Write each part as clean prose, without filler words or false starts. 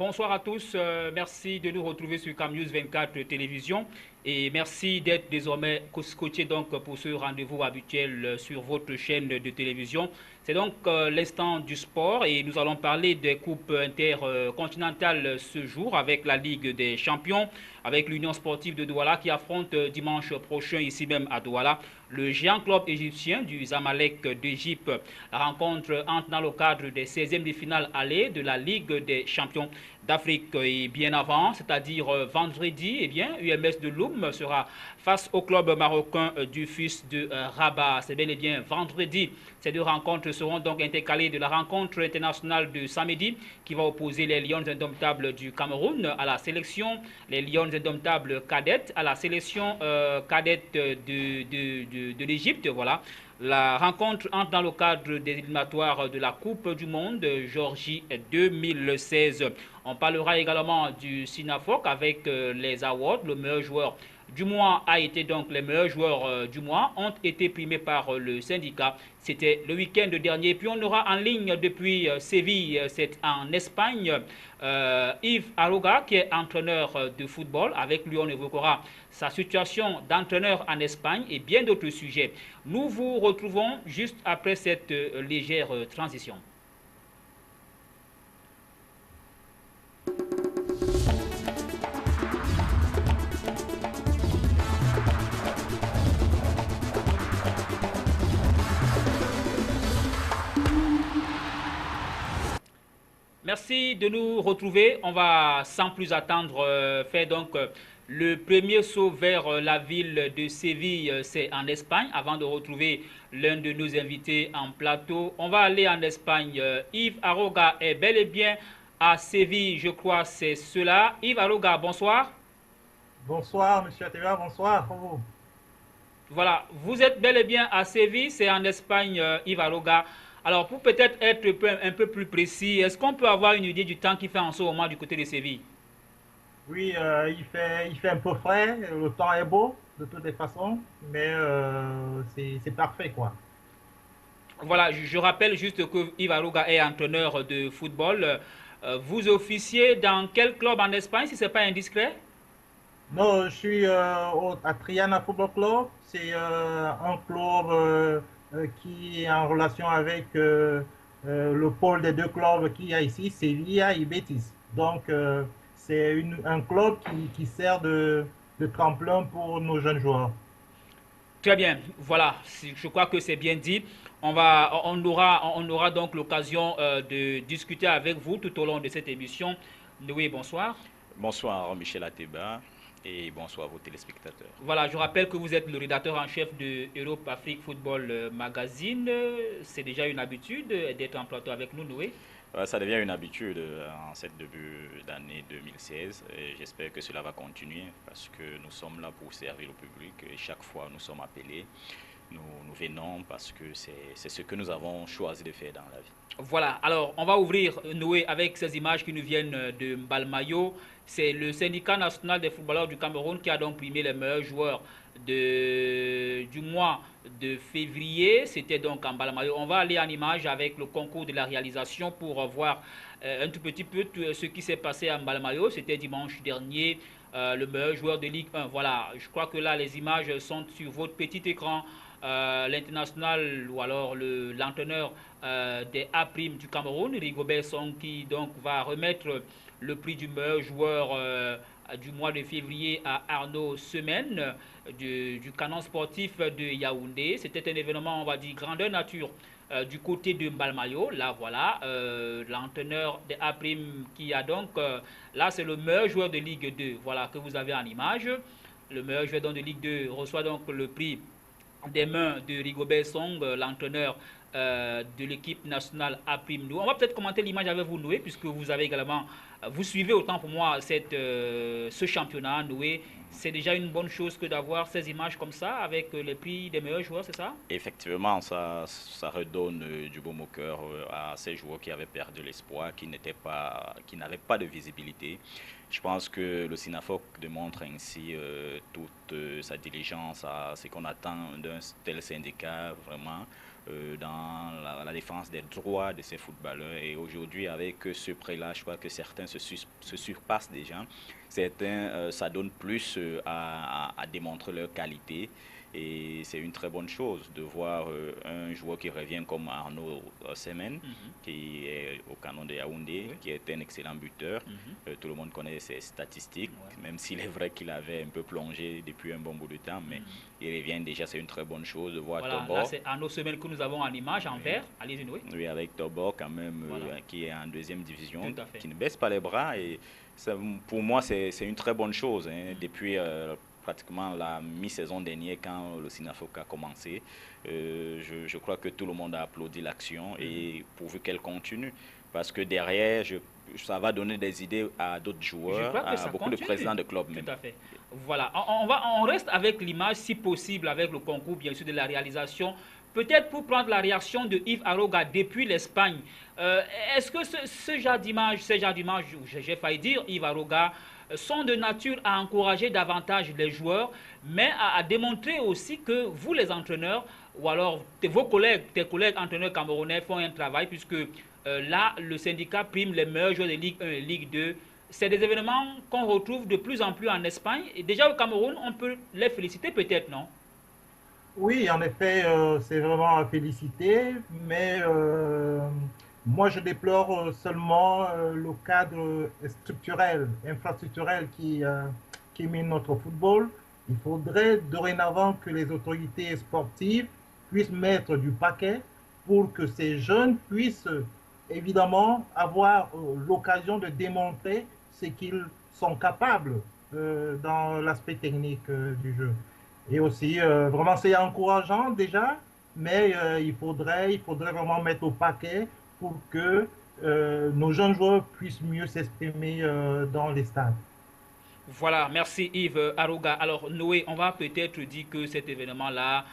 bonsoir à tous. Merci de nous retrouver sur CamNews 24 Télévision et merci d'être désormais scotché donc pour ce rendez-vous habituel sur votre chaîne de télévision. C'est donc l'instant du sport et nous allons parler des coupes intercontinentales ce jour avec la Ligue des Champions, avec l'Union sportive de Douala qui affronte dimanche prochain ici même à Douala le géant club égyptien du Zamalek d'Égypte. La rencontre entre dans le cadre des 16e de finale aller de la Ligue des Champions d'Afrique. Et bien avant, c'est-à-dire vendredi, eh bien, UMS de Loum sera face au club marocain du Fils de Rabat. C'est bel et bien vendredi. Ces deux rencontres seront donc intercalées de la rencontre internationale de samedi qui va opposer les Lions indomptables du Cameroun à la sélection, les Lions indomptables cadettes à la sélection cadette de l'Égypte. Voilà. La rencontre entre dans le cadre des éliminatoires de la Coupe du Monde Géorgie 2016. On parlera également du Sinafoc avec les awards. Le meilleur joueur du mois a été donc les meilleurs joueurs du mois ont été primés par le syndicat. C'était le week-end dernier. Puis on aura en ligne depuis Séville, c'est en Espagne, Yves Aroga qui est entraîneur de football. Avec lui, on évoquera sa situation d'entraîneur en Espagne et bien d'autres sujets. Nous vous retrouvons juste après cette légère transition. Merci de nous retrouver. On va sans plus attendre faire donc le premier saut vers la ville de Séville, c'est en Espagne, avant de retrouver l'un de nos invités en plateau. On va aller en Espagne. Yves Aroga est bel et bien à Séville, je crois, c'est cela. Yves Aroga, bonsoir. Bonsoir, monsieur Ateva, bonsoir. Voilà, vous êtes bel et bien à Séville, c'est en Espagne, Yves Aroga. Alors, pour peut-être être un peu plus précis, est-ce qu'on peut avoir une idée du temps qu'il fait en ce moment du côté de Séville? Oui, il fait un peu frais, le temps est beau de toutes les façons, mais c'est parfait, quoi. Voilà, je rappelle juste que Yves Aroga est entraîneur de football. Vous officiez dans quel club en Espagne, si ce n'est pas indiscret? Non, je suis à Triana Football Club. C'est un club qui est en relation avec le pôle des deux clubs qu'il y a ici, Sevilla et Betis. Donc, c'est un club qui sert de tremplin pour nos jeunes joueurs. Très bien, voilà, je crois que c'est bien dit. On aura donc l'occasion de discuter avec vous tout au long de cette émission. Oui, bonsoir. Bonsoir Michel Ateba et bonsoir vos téléspectateurs. Voilà, je rappelle que vous êtes le rédacteur en chef de Europe Afrique Football Magazine. C'est déjà une habitude d'être en plateau avec nous, Noé. Ça devient une habitude en cette début d'année 2016 et j'espère que cela va continuer parce que nous sommes là pour servir le public et chaque fois nous sommes appelés, nous venons parce que c'est ce que nous avons choisi de faire dans la vie. Voilà, alors on va ouvrir Noé avec ces images qui nous viennent de Mbalmayo. C'est le syndicat national des footballeurs du Cameroun qui a donc primé les meilleurs joueurs du mois de février. C'était donc en Mbalmayo. On va aller en image avec le concours de la réalisation pour voir un tout petit peu tout ce qui s'est passé à Mbalmayo. C'était dimanche dernier. Le meilleur joueur de Ligue 1. Voilà, je crois que là les images sont sur votre petit écran. L'international ou alors l'entraîneur des A' du Cameroun, Rigobert Song, qui donc va remettre le prix du meilleur joueur du mois de février à Arnaud Semaine du canon sportif de Yaoundé. C'était un événement, on va dire, grandeur nature du côté de Mbalmayo. Là, voilà, l'entraîneur des A' qui a donc, là, c'est le meilleur joueur de Ligue 2, voilà, que vous avez en image. Le meilleur joueur de Ligue 2 reçoit donc le prix des mains de Rigobert Song, l'entraîneur de l'équipe nationale A'. On va peut-être commenter l'image avec vous, Noé, puisque vous avez également, vous suivez autant pour moi ce championnat, Noé. C'est déjà une bonne chose que d'avoir ces images comme ça, avec les prix des meilleurs joueurs, c'est ça? Effectivement, ça redonne du baume au cœur à ces joueurs qui avaient perdu l'espoir, qui n'avaient pas de visibilité. Je pense que le Sinafoc démontre ainsi toute sa diligence à ce qu'on attend d'un tel syndicat, vraiment, dans la défense des droits de ces footballeurs. Et aujourd'hui, avec ce prêt-là, je crois que certains se surpassent déjà. Certains, ça donne plus à démontrer leur qualité. Et c'est une très bonne chose de voir un joueur qui revient comme Arnaud Semen, qui est au canon de Yaoundé, qui est un excellent buteur. Tout le monde connaît ses statistiques, même s'il est vrai qu'il avait un peu plongé depuis un bon bout de temps, mais il revient déjà, c'est une très bonne chose de voir Voilà, Tobor. là c'est Arnaud Semen que nous avons en image, en vert. Allez-y, oui. Oui, avec Tobor quand même, qui est en deuxième division, qui ne baisse pas les bras. Et ça, pour moi, c'est une très bonne chose. Hein, depuis pratiquement la mi-saison dernière, quand le Sinafoc a commencé, je crois que tout le monde a applaudi l'action et pourvu qu'elle continue. Parce que derrière, ça va donner des idées à d'autres joueurs, à beaucoup de présidents de clubs même. Tout à fait. Voilà, on reste avec l'image, si possible, avec le concours, bien sûr, de la réalisation. Peut-être pour prendre la réaction de Yves Aroga depuis l'Espagne. Est-ce que ce genre d'image, j'ai failli dire, Yves Aroga, sont de nature à encourager davantage les joueurs, mais à démontrer aussi que vous, les entraîneurs, ou alors tes collègues entraîneurs camerounais font un travail, puisque là, le syndicat prime les meilleurs joueurs de Ligue 1 et Ligue 2. C'est des événements qu'on retrouve de plus en plus en Espagne. Et déjà au Cameroun, on peut les féliciter peut-être, non? Oui, en effet, c'est vraiment à féliciter, mais moi je déplore seulement le cadre structurel, infrastructurel qui mine notre football. Il faudrait dorénavant que les autorités sportives puissent mettre du paquet pour que ces jeunes puissent évidemment avoir l'occasion de démontrer ce qu'ils sont capables dans l'aspect technique du jeu. Et aussi, vraiment, c'est encourageant déjà, mais il faudrait vraiment mettre au paquet pour que nos jeunes joueurs puissent mieux s'exprimer dans les stades. Voilà, merci Yves Arouga. Alors Noé, on va peut-être dire que cet événement-là,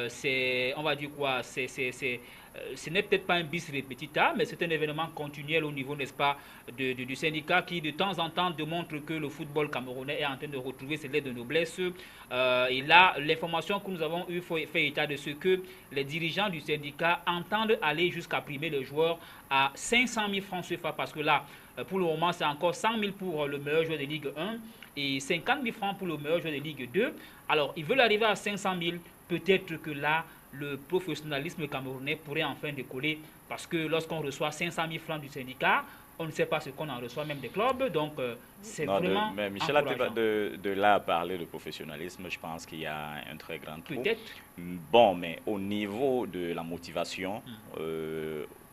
c'est, on va dire quoi, ce n'est peut-être pas un bis repetita, mais c'est un événement continuel au niveau, n'est-ce pas, du syndicat qui de temps en temps démontre que le football camerounais est en train de retrouver ses lettres de noblesse. Et là, l'information que nous avons eue fait état de ce que les dirigeants du syndicat entendent aller jusqu'à primer les joueurs à 500 000 francs CFA, parce que là, pour le moment, c'est encore 100 000 pour le meilleur joueur de Ligue 1 et 50 000 francs pour le meilleur joueur de Ligue 2. Alors, ils veulent arriver à 500 000. Peut-être que là, le professionnalisme camerounais pourrait enfin décoller, parce que lorsqu'on reçoit 500 000 francs du syndicat, on ne sait pas ce qu'on en reçoit même des clubs. Donc, c'est vraiment mais Michel a de là à parler de professionnalisme, je pense qu'il y a un très grand trou. Peut-être. Bon, mais au niveau de la motivation,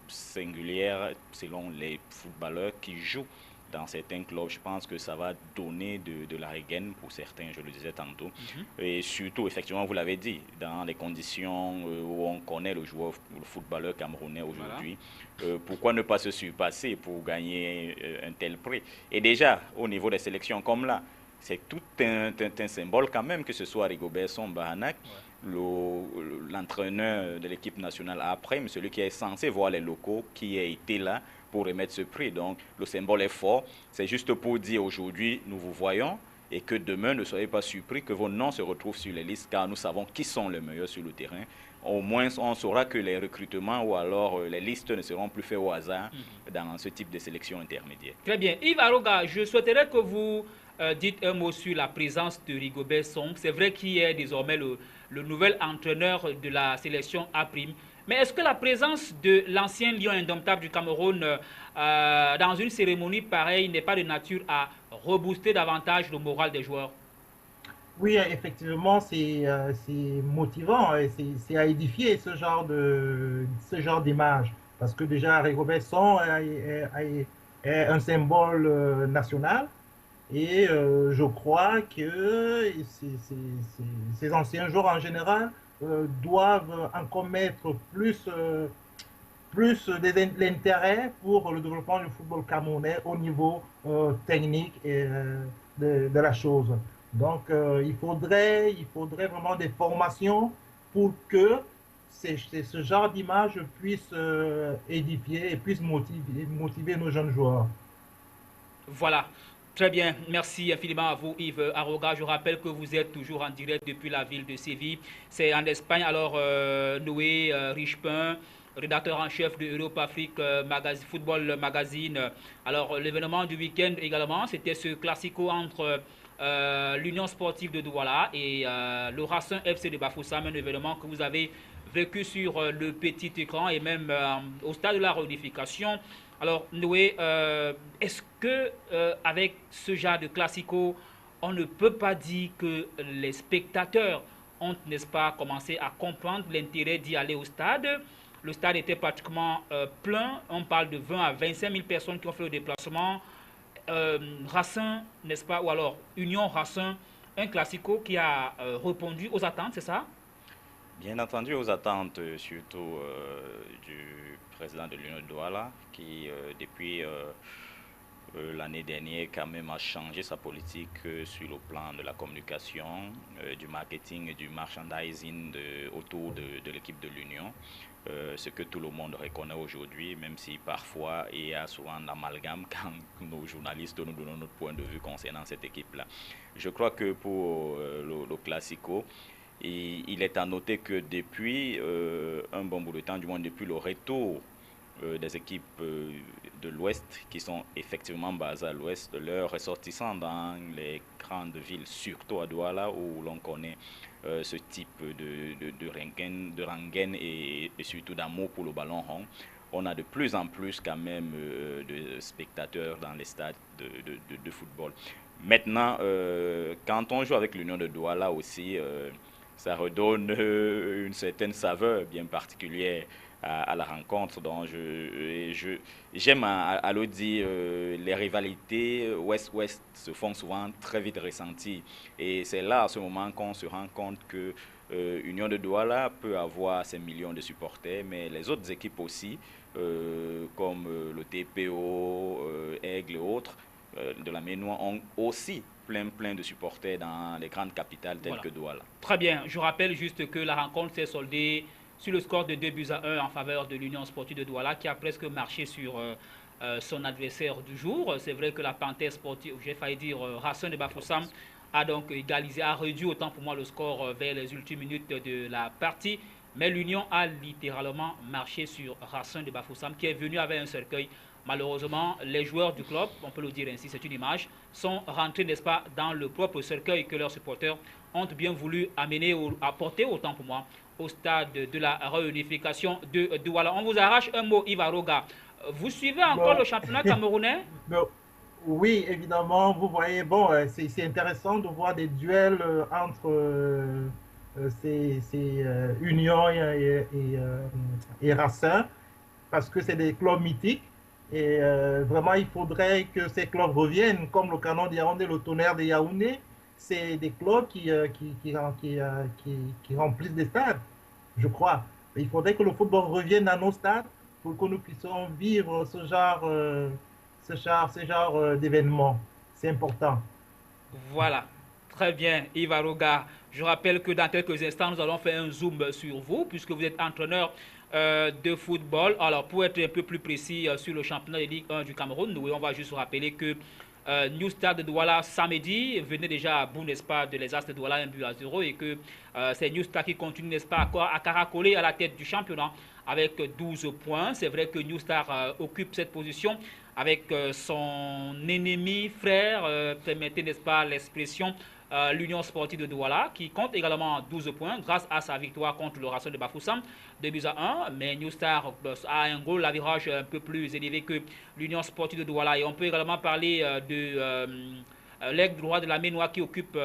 singulière selon les footballeurs qui jouent dans certains clubs, je pense que ça va donner de la regaine pour certains, je le disais tantôt. Et surtout, effectivement, vous l'avez dit, dans les conditions où on connaît le joueur, le footballeur camerounais aujourd'hui, pourquoi ne pas se surpasser pour gagner un tel prix? Et déjà, au niveau des sélections comme là, c'est tout un symbole quand même, que ce soit Rigobert Song-Bahanac, l'entraîneur de l'équipe nationale après, mais celui qui est censé voir les locaux, qui a été là pour remettre ce prix. Donc le symbole est fort. C'est juste pour dire aujourd'hui, nous vous voyons, et que demain, ne soyez pas surpris que vos noms se retrouvent sur les listes, car nous savons qui sont les meilleurs sur le terrain. Au moins, on saura que les recrutements ou alors les listes ne seront plus faits au hasard dans ce type de sélection intermédiaire. Très bien. Yves Aroga, je souhaiterais que vous dites un mot sur la présence de Rigobert Song. C'est vrai qu'il est désormais le nouvel entraîneur de la sélection A'. Mais est-ce que la présence de l'ancien lion indomptable du Cameroun dans une cérémonie pareille n'est pas de nature à rebooster davantage le moral des joueurs? Oui, effectivement, c'est motivant et c'est à édifier ce genre d'image. Parce que déjà, Rigobert Song est un symbole national. Et je crois que ces anciens joueurs en général doivent encore mettre plus l'intérêt pour le développement du football camerounais au niveau technique et, de la chose. Donc il faudrait vraiment des formations pour que ce genre d'image puisse édifier et puisse motiver nos jeunes joueurs. Voilà. Très bien, merci infiniment à vous Yves Arroga. Je rappelle que vous êtes toujours en direct depuis la ville de Séville. C'est en Espagne. Alors Noé Richepin, rédacteur en chef de Europe Afrique Football Magazine. Alors l'événement du week-end également, c'était ce classico entre l'Union sportive de Douala et le Racing FC de Bafoussam, un événement que vous avez vécu sur le petit écran et même au stade de la réunification. Alors, Noé, est-ce que avec ce genre de classico, on ne peut pas dire que les spectateurs ont, n'est-ce pas, commencé à comprendre l'intérêt d'y aller au stade? Le stade était pratiquement plein. On parle de 20 à 25 000 personnes qui ont fait le déplacement. Racing, n'est-ce pas, ou alors Union Racing, un classico qui a répondu aux attentes, c'est ça? Bien entendu, aux attentes, surtout du président de l'Union de Douala, qui depuis l'année dernière quand même a changé sa politique sur le plan de la communication, du marketing et du merchandising autour de l'équipe de l'Union. Ce que tout le monde reconnaît aujourd'hui, même si parfois il y a souvent l'amalgame quand nos journalistes nous donnent notre point de vue concernant cette équipe-là. Je crois que pour le Classico, et il est à noter que depuis un bon bout de temps, du moins depuis le retour des équipes de l'Ouest qui sont effectivement basées à l'Ouest, leurs ressortissants dans les grandes villes, surtout à Douala où l'on connaît ce type de rengaine et surtout d'amour pour le ballon rond. On a de plus en plus quand même de spectateurs dans les stades de football. Maintenant, quand on joue avec l'Union de Douala aussi, ça redonne une certaine saveur bien particulière à la rencontre. Donc, j'aime à le dire, les rivalités Ouest-Ouest se font souvent très vite ressentir. Et c'est là, à ce moment, qu'on se rend compte que Union de Douala peut avoir ses millions de supporters, mais les autres équipes aussi, comme le TPO, Aigle et autres, de la Ménois, ont aussi plein de supporters dans les grandes capitales telles que Douala. Très bien. Je rappelle juste que la rencontre s'est soldée sur le score de 2-1 en faveur de l'Union sportive de Douala qui a presque marché sur son adversaire du jour. C'est vrai que la Panthère sportive, j'ai failli dire Racing de Bafoussam, a donc égalisé, a réduit autant pour moi le score vers les ultimes minutes de la partie. Mais l'Union a littéralement marché sur Racing de Bafoussam qui est venu avec un cercueil. Malheureusement, les joueurs du club, on peut le dire ainsi, c'est une image, sont rentrés, n'est-ce pas, dans le propre cercueil que leurs supporters ont bien voulu amener ou apporter, autant pour moi, au stade de la réunification de Douala. On vous arrache un mot, Yves Arroga. Vous suivez encore le championnat camerounais? Oui, évidemment. Vous voyez, bon, c'est intéressant de voir des duels entre ces Union et Racing, parce que c'est des clubs mythiques. Et vraiment, il faudrait que ces clubs reviennent, comme le Canon de Yaoundé, le Tonnerre de Yaoundé. C'est des clubs qui remplissent des stades, je crois. Il faudrait que le football revienne à nos stades pour que nous puissions vivre ce genre d'événements. C'est important. Voilà. Très bien, Yves Arroga. Je rappelle que dans quelques instants, nous allons faire un zoom sur vous, puisque vous êtes entraîneur de football. Alors, pour être un peu plus précis sur le championnat de Ligue 1 du Cameroun, nous, on va juste rappeler que New Stade de Douala samedi venait déjà à bout, n'est-ce pas, de les As de Douala 1-0 et que c'est New Stade qui continue, n'est-ce pas, à caracoler à la tête du championnat avec 12 points. C'est vrai que New Star occupe cette position avec son ennemi frère, permettez, n'est-ce pas, l'expression, l'Union sportive de Douala, qui compte également 12 points grâce à sa victoire contre le Racing de Bafoussam, 2-1. Mais New Star a un gros lavirage un peu plus élevé que l'Union sportive de Douala. Et on peut également parler de l'aigle droit de la Ménois qui occupe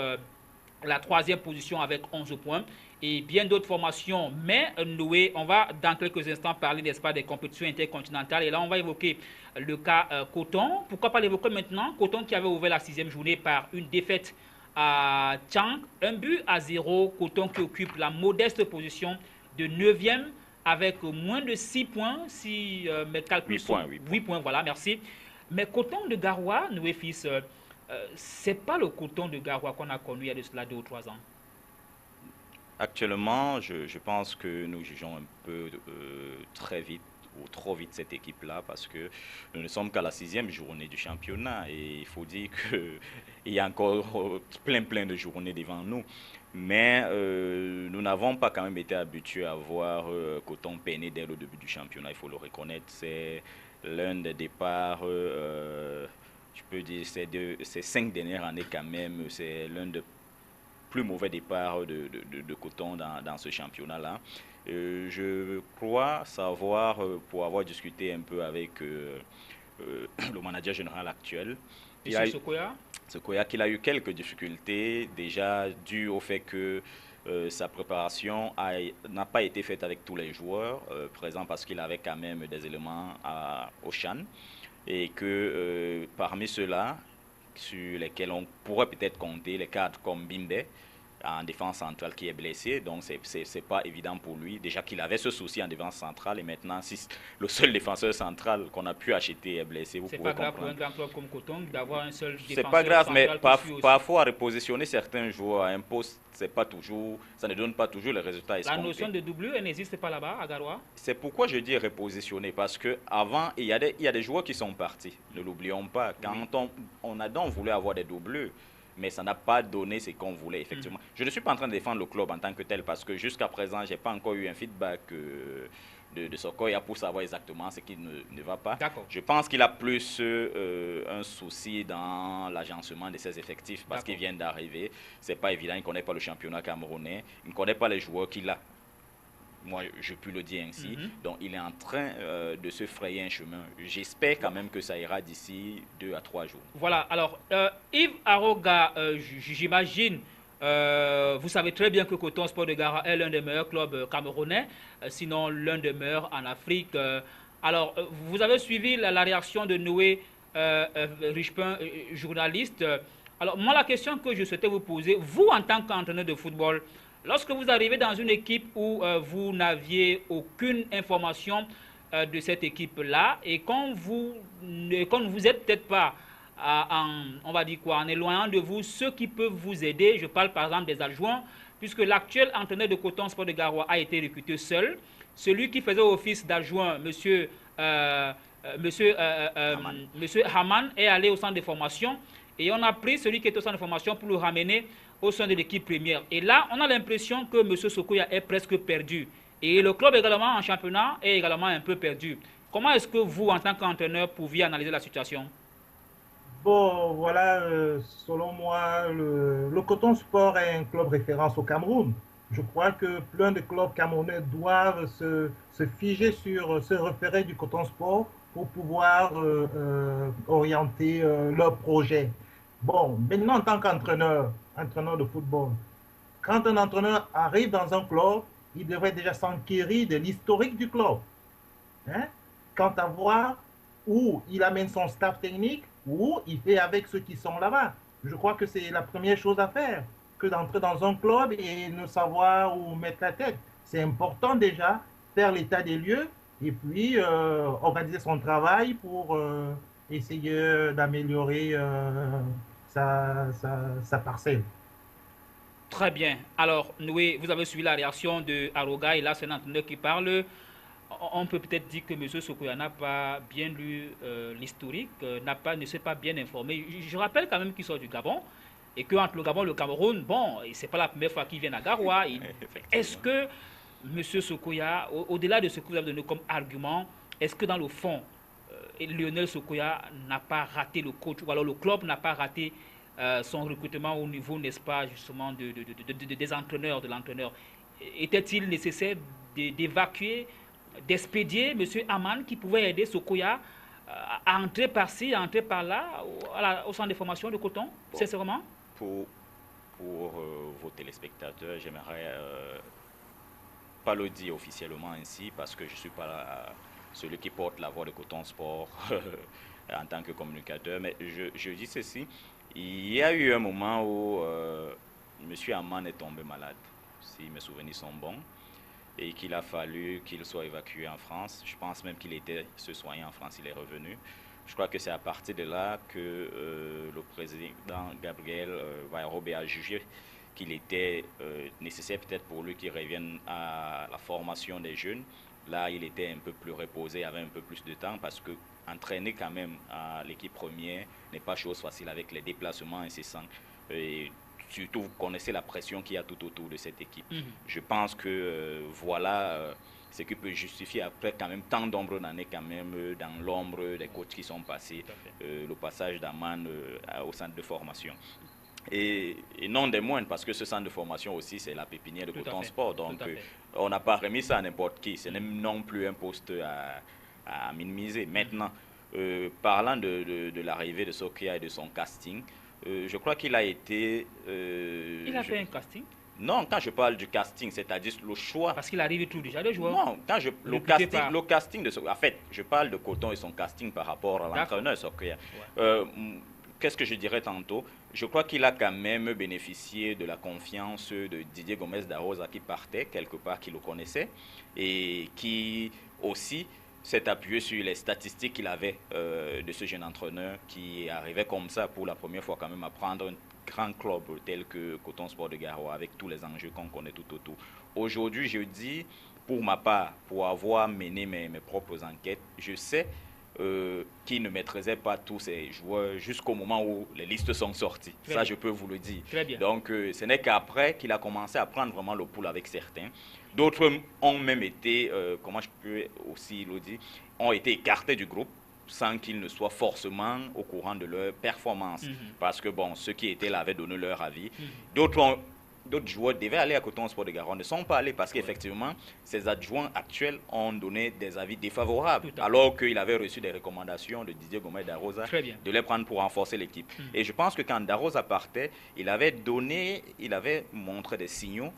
la troisième position avec 11 points et bien d'autres formations. Mais Noé, on va dans quelques instants parler, n'est-ce pas, des compétitions intercontinentales. Et là, on va évoquer le cas Coton. Pourquoi pas l'évoquer maintenant? Coton qui avait ouvert la 6e journée par une défaite à Tchang, 1-0. Coton qui occupe la modeste position de 9e avec moins de 6 points, si mes calculs sont 8 points, voilà, merci. Mais Coton de Garoua, Noé Fils, c'est pas le Coton de Garoua qu'on a connu il y a de cela 2 ou 3 ans. Actuellement, je pense que nous jugeons un peu très vite ou trop vite cette équipe-là parce que nous ne sommes qu'à la 6e journée du championnat et il faut dire qu'il y a encore plein de journées devant nous. Mais nous n'avons pas quand même été habitués à voir Coton peiner dès le début du championnat, il faut le reconnaître. C'est l'un des départs, je peux dire, ces 5 dernières années quand même, c'est l'un des plus mauvais départs de Coton dans ce championnat-là. Je crois savoir, pour avoir discuté un peu avec le manager général actuel, Monsieur Sokoya? Sokoya, qu'il a eu quelques difficultés, déjà dues au fait que sa préparation n'a pas été faite avec tous les joueurs présents parce qu'il avait quand même des éléments au CHAN et que parmi ceux-là, sur lesquels on pourrait peut-être compter les cadres comme Bimbe, en défense centrale qui est blessé, donc c'est pas évident pour lui. Déjà qu'il avait ce souci en défense centrale et maintenant si le seul défenseur central qu'on a pu acheter est blessé, vous pouvez comprendre. C'est pas grave pour un grand club comme Coton d'avoir un seul défenseur. C'est pas grave, mais parfois repositionner certains joueurs à un poste, c'est pas toujours, ça ne donne pas toujours les résultats escomptés. La notion de doublure, elle n'existe pas là-bas à Garoua. C'est pourquoi je dis repositionner, parce que avant il y a des joueurs qui sont partis, ne l'oublions pas. Quand on a donc voulu avoir des doublures, mais ça n'a pas donné ce qu'on voulait, effectivement. Je ne suis pas en train de défendre le club en tant que tel, parce que jusqu'à présent, je n'ai pas encore eu un feedback de Sokoya pour savoir exactement ce qui ne va pas. Je pense qu'il a plus un souci dans l'agencement de ses effectifs, parce qu'il vient d'arriver. Ce n'est pas évident, il ne connaît pas le championnat camerounais, il ne connaît pas les joueurs qu'il a. Moi, je peux le dire ainsi. Donc, il est en train de se frayer un chemin. J'espère quand même que ça ira d'ici 2 à 3 jours. Voilà. Alors, Yves Aroga, j'imagine, vous savez très bien que Coton Sport de Gara est l'un des meilleurs clubs camerounais, sinon l'un des meilleurs en Afrique. Alors, vous avez suivi la réaction de Noé Richepin, journaliste. Alors, moi, la question que je souhaitais vous poser, vous, en tant qu'entraîneur de football, lorsque vous arrivez dans une équipe où vous n'aviez aucune information de cette équipe-là et quand vous ne vous êtes peut-être pas, on va dire quoi, en éloignant de vous ceux qui peuvent vous aider, je parle par exemple des adjoints, puisque l'actuel entraîneur de Coton Sport de Garoua a été recruté seul. Celui qui faisait office d'adjoint, monsieur Haman, est allé au centre de formation et on a pris celui qui était au centre de formation pour le ramener au sein de l'équipe première. Et là, on a l'impression que M. Sokoya est presque perdu. Et le club également en championnat est également un peu perdu. Comment est-ce que vous, en tant qu'entraîneur, pouviez analyser la situation? Bon, voilà, selon moi, le Coton Sport est un club référence au Cameroun. Je crois que plein de clubs camerounais doivent se figer sur, se référer du Coton Sport pour pouvoir orienter leur projet. Bon, maintenant, en tant qu'entraîneur, entraîneur de football, quand un entraîneur arrive dans un club, il devrait déjà s'enquérir de l'historique du club. Hein? Quant à voir où il amène son staff technique, où il fait avec ceux qui sont là-bas. Je crois que c'est la première chose à faire, que d'entrer dans un club et ne savoir où mettre la tête. C'est important déjà, faire l'état des lieux et puis organiser son travail pour essayer d'améliorer sa parcelle. Très bien. Alors, Noé, vous avez suivi la réaction de Aroga et là, c'est l'entraîneur qui parle. On peut peut-être dire que M. Sokoya n'a pas bien lu l'historique, ne s'est pas bien informé. Je rappelle quand même qu'il sort du Gabon et qu'entre le Gabon et le Cameroun, bon, c'est pas la première fois qu'il vient à Garoua. Est-ce que M. Sokoya, au-delà de ce que vous avez donné comme argument, est-ce que dans le fond, Lionel Sokoya n'a pas raté le coach ou alors le club n'a pas raté son recrutement au niveau, n'est-ce pas, justement, des entraîneurs, de l'entraîneur? Était-il nécessaire d'évacuer, d'expédier M. Haman qui pouvait aider Sokoya à entrer par-ci, à entrer par-là, au centre de formation de Coton, sincèrement? Pour vos téléspectateurs, j'aimerais pas le dire officiellement ainsi parce que je ne suis pas celui qui porte la voix de Coton Sport en tant que communicateur, mais je dis ceci. Il y a eu un moment où M. Haman est tombé malade, si mes souvenirs sont bons, et qu'il a fallu qu'il soit évacué en France. Je pense même qu'il était se soigner en France, il est revenu. Je crois que c'est à partir de là que le président Gabriel Vairobe a jugé qu'il était nécessaire peut-être pour lui qu'il revienne à la formation des jeunes Là, il était un peu plus reposé, avait un peu plus de temps parce que entraîner quand même à l'équipe première n'est pas chose facile avec les déplacements incessants. Et surtout, vous connaissez la pression qu'il y a tout autour de cette équipe. Je pense que voilà ce qui peut justifier après quand même tant d'ombre d'années quand même dans l'ombre des coachs qui sont passés, le passage d'Aman au centre de formation. Et non des moindres, parce que ce centre de formation aussi, c'est la pépinière de Coton Sport. Donc, on n'a pas remis ça à n'importe qui. Ce n'est non plus un poste à minimiser. Maintenant, parlant de l'arrivée de Sokia et de son casting, je crois qu'il a été... il a fait un casting? Non, quand je parle du casting, c'est-à-dire le choix... Parce qu'il arrive tout déjà, les joueurs. Non, quand le casting de... En fait, je parle de Coton et son casting par rapport à l'entraîneur Sokia. Qu'est-ce que je dirais tantôt? Je crois qu'il a quand même bénéficié de la confiance de Didier Gomez da Rosa qui partait quelque part, qui le connaissait et qui aussi s'est appuyé sur les statistiques qu'il avait de ce jeune entraîneur qui arrivait comme ça pour la première fois quand même à prendre un grand club tel que Coton Sport de Garoua avec tous les enjeux qu'on connaît tout autour. Aujourd'hui, je dis, pour ma part, pour avoir mené mes propres enquêtes, je sais qui ne maîtrisait pas tous ces joueurs jusqu'au moment où les listes sont sorties. Ça, je peux vous le dire. Donc, ce n'est qu'après qu'il a commencé à prendre vraiment le pouls avec certains. D'autres ont même été, comment je peux aussi le dire, ont été écartés du groupe sans qu'ils ne soient forcément au courant de leur performance. Parce que, bon, ceux qui étaient là avaient donné leur avis. D'autres joueurs devaient aller à Coton Sport de Garonne, ne sont pas allés parce qu'effectivement, ces adjoints actuels ont donné des avis défavorables, alors qu'il avait reçu des recommandations de Didier Gomez da Rosa de les prendre pour renforcer l'équipe. Et je pense que quand da Rosa partait, il avait montré des signaux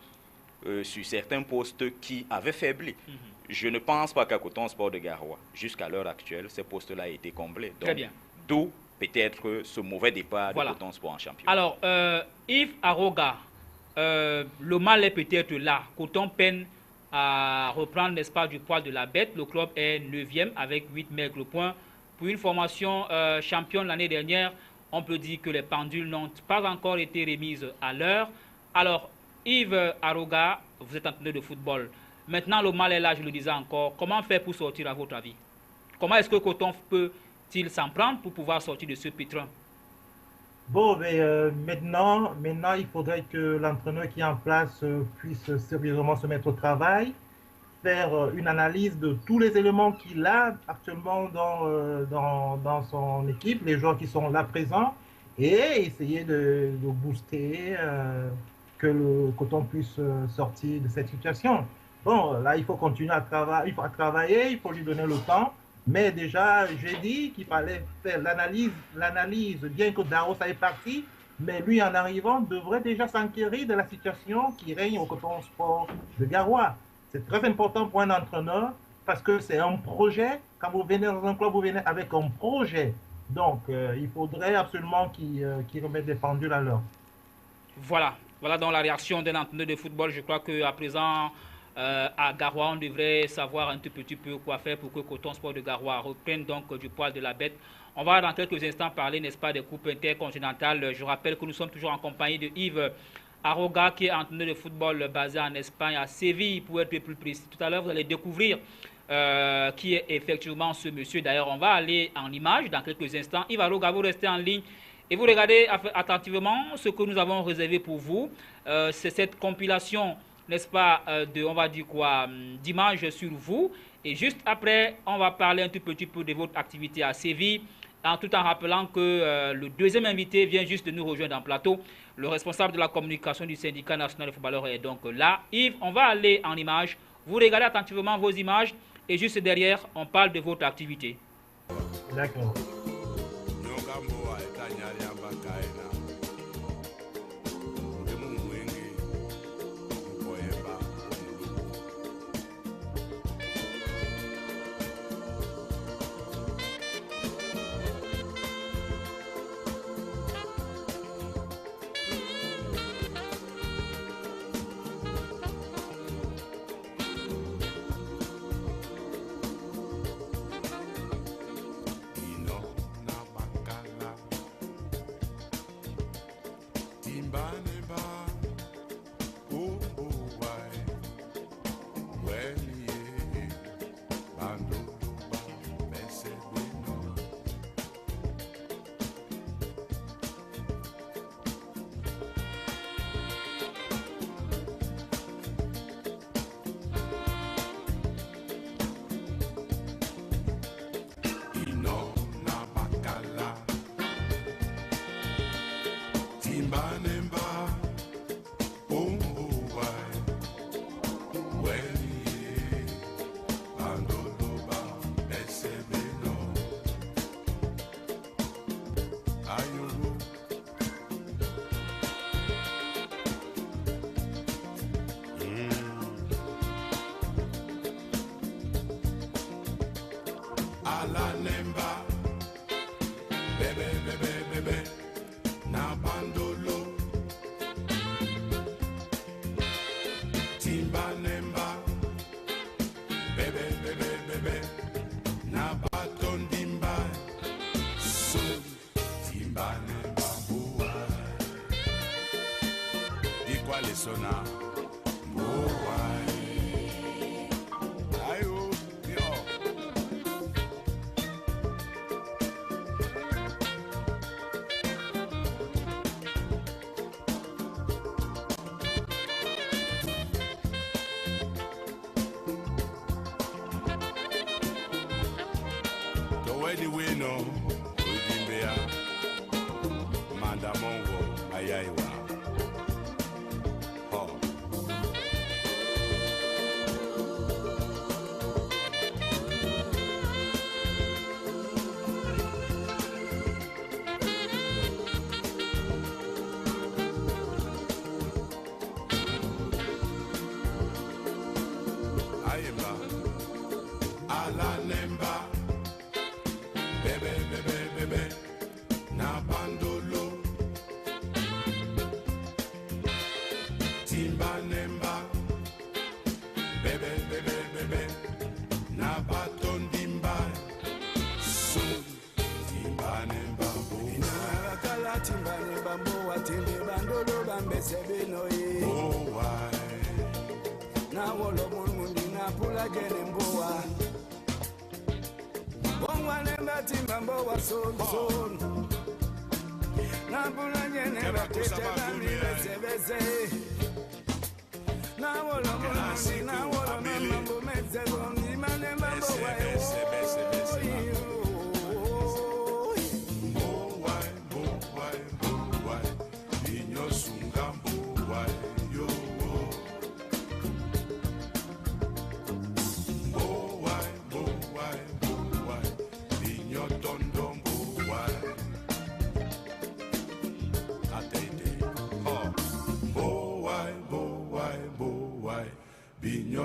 sur certains postes qui avaient faibli. Je ne pense pas qu'à Coton Sport de Garoua, jusqu'à l'heure actuelle, ces postes-là aient été comblés. D'où peut-être ce mauvais départ de Coton Sport en championnat. Alors, Yves Aroga, le mal est peut-être là. Coton peine à reprendre, n'est-ce pas, du poil de la bête. Le club est 9e avec 8 maigres points. Pour une formation championne l'année dernière, on peut dire que les pendules n'ont pas encore été remises à l'heure. Alors, Yves Aroga, vous êtes entraîneur de football. Maintenant, le mal est là, je le disais encore. Comment faire pour sortir à votre avis? Comment est-ce que Coton peut-il s'en prendre pour pouvoir sortir de ce pétrin? Bon, mais maintenant, il faudrait que l'entraîneur qui est en place puisse sérieusement se mettre au travail, faire une analyse de tous les éléments qu'il a actuellement dans son équipe, les joueurs qui sont là présents, et essayer de booster, que le Coton puisse sortir de cette situation. Bon, là, il faut continuer à travailler, il faut lui donner le temps. Mais déjà, j'ai dit qu'il fallait faire l'analyse, bien que Darosa est parti, mais lui, en arrivant, devrait déjà s'enquérir de la situation qui règne au Coton Sport de Garoua. C'est très important pour un entraîneur parce que c'est un projet. Quand vous venez dans un club, vous venez avec un projet. Donc, il faudrait absolument qu'il remette des pendules à l'heure. Voilà donc la réaction d'un entraîneur de football. Je crois qu'à présent, à Garoua, on devrait savoir un tout petit peu quoi faire pour que Coton Sport de Garoua reprenne donc du poil de la bête. On va dans quelques instants parler, n'est-ce pas, des coupes intercontinentales. Je rappelle que nous sommes toujours en compagnie de Yves Aroga, qui est entraîneur de football basé en Espagne, à Séville, pour être plus précis. Tout à l'heure, vous allez découvrir qui est effectivement ce monsieur. D'ailleurs, on va aller en image dans quelques instants. Yves Aroga, vous restez en ligne et vous regardez attentivement ce que nous avons réservé pour vous. C'est cette compilation, n'est-ce pas, on va dire quoi, d'images sur vous. Et juste après, on va parler un tout petit peu de votre activité à Séville, tout en rappelant que le deuxième invité vient juste de nous rejoindre en plateau. Le responsable de la communication du syndicat national des footballeurs est donc là. Yves, on va aller en images. Vous regardez attentivement vos images et juste derrière, on parle de votre activité. D'accord. Anyway, no, Udimbea, Mandamongo, Ayaiwa. Oh. Ayemba, Alanemba. Bebe, bebe, bebe, na bandolo, timba nemba, bebe, bebe, bebe, na baton dimba, so timba nemba bo. Inakala timba nemba bo atende bandolo bambese benoye. Oh why? Na wolo mundi na pula gene mboa. Timba mboa son son na bulanye ne batete bami besebese na wolo mundi na wolo mambo meze bondi mane mambo wa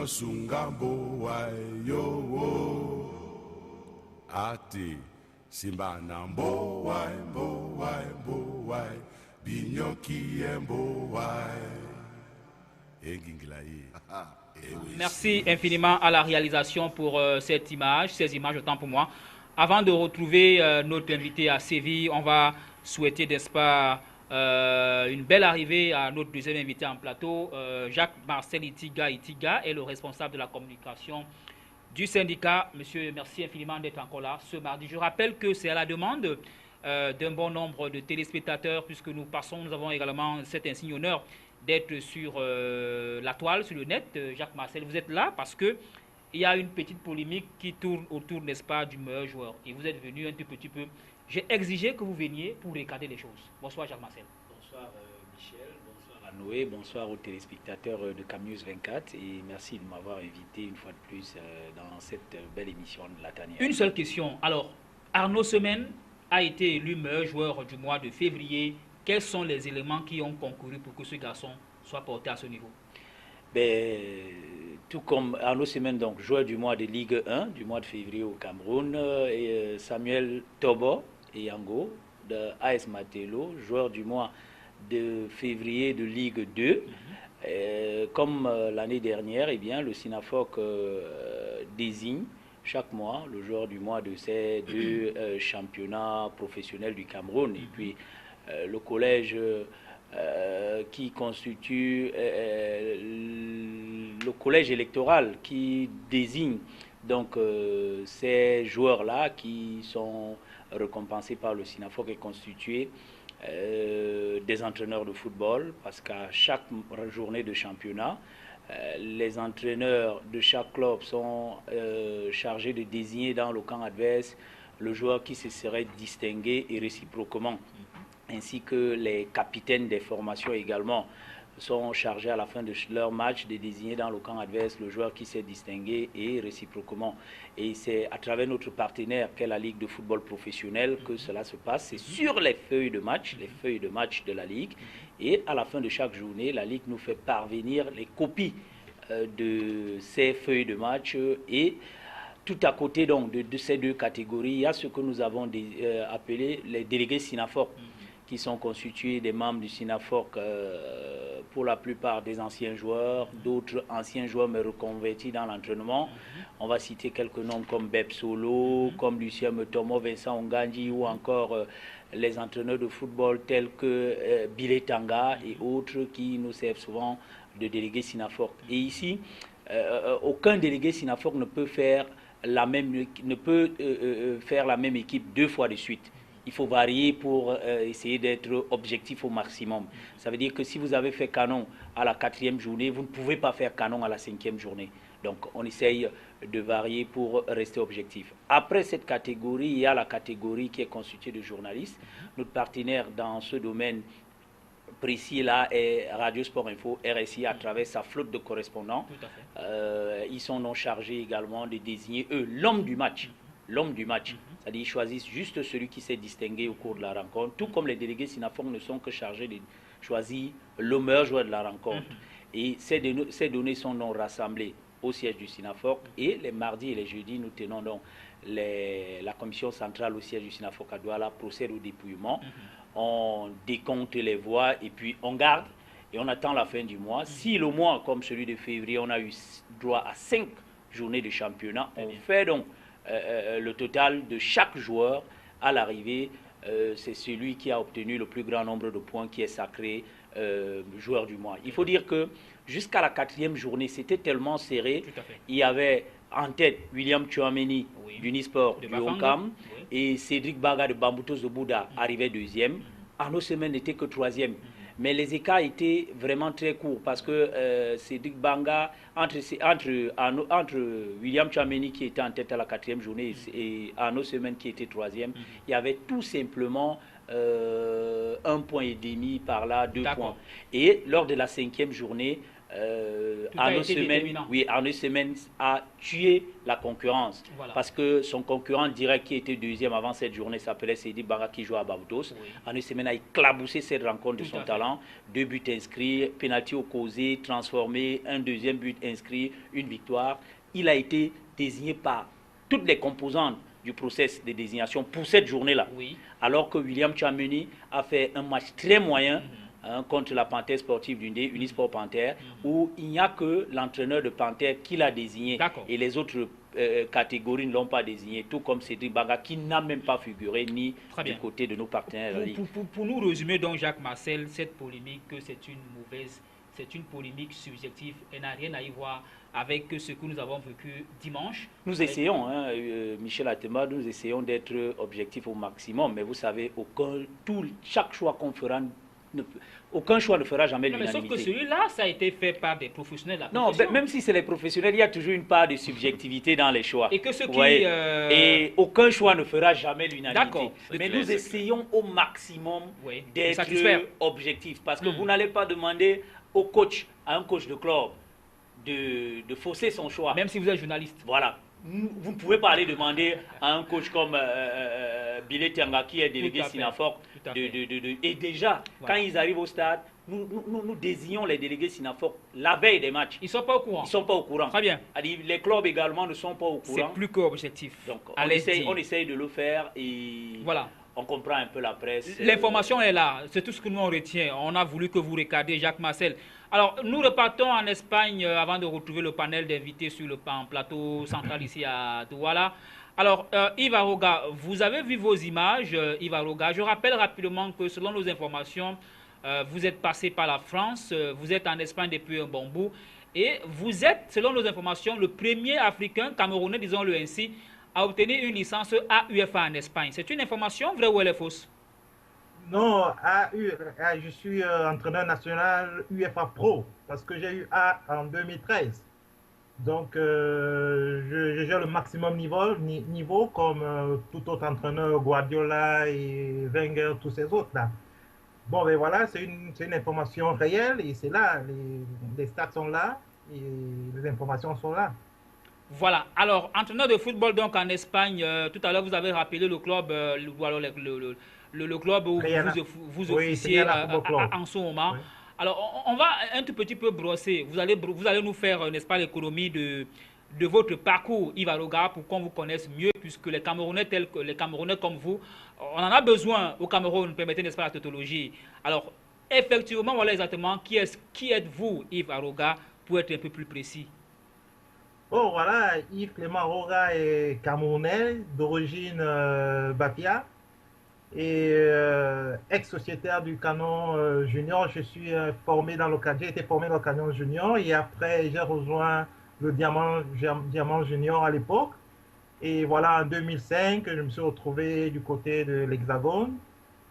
Sungambo wayo ati simba nambo wai binyoki embo wai enginglaye. Merci infiniment à la réalisation pour cette image, ces images autant pour moi. Avant de retrouver notre invité à Séville, on va souhaiter, n'est-ce pas, une belle arrivée à notre deuxième invité en plateau. Jacques-Marcel Itiga est le responsable de la communication du syndicat. Monsieur, merci infiniment d'être encore là ce mardi. Je rappelle que c'est à la demande d'un bon nombre de téléspectateurs, puisque nous avons également cet insigne honneur d'être sur la toile, sur le net. Jacques-Marcel, vous êtes là parce que il y a une petite polémique qui tourne autour, n'est-ce pas, du meilleur joueur. Et vous êtes venu un tout petit peu. J'ai exigé que vous veniez pour regarder les choses. Bonsoir Jacques-Marcel. Bonsoir Michel, bonsoir à Noé, bonsoir aux téléspectateurs de CamNews 24 et merci de m'avoir invité une fois de plus dans cette belle émission de la tanière. Une seule question. Alors, Arnaud Semaine a été élu meilleur joueur du mois de février. Quels sont les éléments qui ont concouru pour que ce garçon soit porté à ce niveau? Tout comme Arnaud Semaine, donc joueur du mois de Ligue 1, du mois de février au Cameroun, et Samuel Tobo et Yango de AS Matelo, joueur du mois de février de Ligue 2. Comme l'année dernière, eh bien, le Sinafoc désigne chaque mois le joueur du mois de ces deux championnats professionnels du Cameroun. Et puis le collège qui constitue le collège électoral qui désigne donc ces joueurs-là qui sont récompensés par le Sinafoc est constitué des entraîneurs de football, parce qu'à chaque journée de championnat, les entraîneurs de chaque club sont chargés de désigner dans le camp adverse le joueur qui se serait distingué et réciproquement. ainsi que les capitaines des formations également sont chargés à la fin de leur match de désigner dans le camp adverse le joueur qui s'est distingué et réciproquement. Et c'est à travers notre partenaire qu'est la Ligue de football professionnel que cela se passe. C'est sur les feuilles de match de la Ligue. Et à la fin de chaque journée, la Ligue nous fait parvenir les copies de ces feuilles de match. Et tout à côté donc de ces deux catégories, il y a ce que nous avons appelé les délégués SINAFOC, qui sont constitués des membres du SINAFOC, pour la plupart des anciens joueurs, d'autres anciens joueurs mais reconvertis dans l'entraînement. On va citer quelques noms comme Beb Solo, comme Lucien Metomo, Vincent Onganji ou encore les entraîneurs de football tels que Bilé Tanga et autres qui nous servent souvent de délégués SINAFOC. Et ici, aucun délégué SINAFOC ne peut faire la même équipe 2 fois de suite. Il faut varier pour essayer d'être objectif au maximum. Ça veut dire que si vous avez fait canon à la 4e journée, vous ne pouvez pas faire canon à la 5e journée. Donc on essaye de varier pour rester objectif. Après cette catégorie, il y a la catégorie qui est constituée de journalistes. Notre partenaire dans ce domaine précis là est Radio Sport Info, RSI, à travers sa flotte de correspondants. Tout à fait. Ils sont non chargés également de désigner, eux, l'homme du match. L'homme du match. C'est-à-dire qu'ils choisissent juste celui qui s'est distingué au cours de la rencontre, tout comme les délégués SINAFOC ne sont que chargés de choisir le meilleur joueur de la rencontre. Et ces données sont donc rassemblées au siège du SINAFOC, et les mardis et les jeudis, nous tenons donc la commission centrale au siège du SINAFOC à Douala procède au dépouillement. On décompte les voix et puis on garde et on attend la fin du mois. Si le mois, comme celui de février, on a eu droit à 5 journées de championnat, on fait donc le total de chaque joueur à l'arrivée. C'est celui qui a obtenu le plus grand nombre de points qui est sacré joueur du mois. Il faut dire que jusqu'à la 4e journée, c'était tellement serré. Il y avait en tête William Chouameni d'Unisport du Oncam, et Cédric Baga de Bamboutos de Bouddha arrivait 2e. Arnaud Semaine n'était que 3e. Mais les écarts étaient vraiment très courts parce que Cédric Banga, entre William Chouameni qui était en tête à la 4e journée et Arnaud Semaine qui était 3e, il y avait tout simplement 1,5 point par là, 2 points. Et lors de la 5e journée, Arnaud Semaine a tué la concurrence, parce que son concurrent direct qui était 2e avant cette journée s'appelait Cédric Baga qui joue à Bamboutos. Arnaud Semaine a éclaboussé cette rencontre de son talent. 2 buts inscrits, pénalty au causé, transformé, un 2e but inscrit, une victoire. Il a été désigné par toutes les composantes du process de désignation pour cette journée-là. Alors que William Chouameni a fait un match très moyen contre la Panthère sportive d'Undé, Unisport Panthère, où il n'y a que l'entraîneur de Panthère qui l'a désigné et les autres catégories ne l'ont pas désigné, tout comme Cédric Baga qui n'a même pas figuré ni du côté de nos partenaires. Pour nous résumer donc, Jacques Marcel, cette polémique, c'est une polémique subjective et n'a rien à y voir avec ce que nous avons vécu dimanche. Nous essayons, Michel Atema, nous essayons d'être objectifs au maximum, mais vous savez, chaque choix qu'on fera, aucun choix ne fera jamais l'unanimité. Sauf que celui-là, ça a été fait par des professionnels. Non, même si c'est les professionnels, il y a toujours une part de subjectivité dans les choix. Et que ce qui, et aucun choix ne fera jamais l'unanimité. Mais nous essayons au maximum d'être objectifs, parce que vous n'allez pas demander au coach, à un coach de club, de fausser son choix. Même si vous êtes journaliste. Voilà. Vous ne pouvez pas aller demander à un coach comme Bilé Tanga qui est délégué SINAFOC. Et déjà, quand ils arrivent au stade, nous désignons les délégués SINAFOC la veille des matchs. Ils ne sont pas au courant. Ils ne sont pas au courant. Très bien. Les clubs également ne sont pas au courant. C'est plus qu'objectif. Donc on essaye de le faire et on comprend un peu la presse. L'information est là. C'est tout ce que nous on retient. On a voulu que vous regardiez Jacques Marcel. Alors, nous repartons en Espagne avant de retrouver le panel d'invités sur le plateau central ici à Douala. Alors, Yves Aroga, vous avez vu vos images, Yves Aroga. Je rappelle rapidement que selon nos informations, vous êtes passé par la France, vous êtes en Espagne depuis un bon bout, et vous êtes, selon nos informations, le premier Africain, Camerounais, disons-le ainsi, à obtenir une licence AUFA en Espagne. C'est une information vraie ou elle est fausse? Non, je suis entraîneur national UEFA Pro, parce que j'ai eu A en 2013. Donc, je gère le maximum niveau comme tout autre entraîneur, Guardiola et Wenger, tous ces autres-là. Bon, ben voilà, c'est une information réelle et c'est là, les stats sont là et les informations sont là. Voilà. Alors, entraîneur de football donc en Espagne, tout à l'heure vous avez rappelé le club, ou alors le club où Triana, vous oui, officiez Triana Football Club. en ce moment. Oui. Alors, on va un tout petit peu brosser. Vous allez nous faire, n'est-ce pas, l'économie de votre parcours, Yves Aroga, pour qu'on vous connaisse mieux, puisque les Camerounais tels que les Camerounais comme vous, on en a besoin au Cameroun, permettez, n'est-ce pas, la tautologie. Alors, effectivement, voilà exactement qui êtes-vous, Yves Aroga, pour être un peu plus précis. Oh, voilà, Yves Clément Roga est camerounais d'origine Bapia et ex-sociétaire du Canon Junior. Je suis formé dans le j'ai été formé dans le Canon Junior et après j'ai rejoint le Diamant Junior à l'époque. Et voilà, en 2005, je me suis retrouvé du côté de l'Hexagone.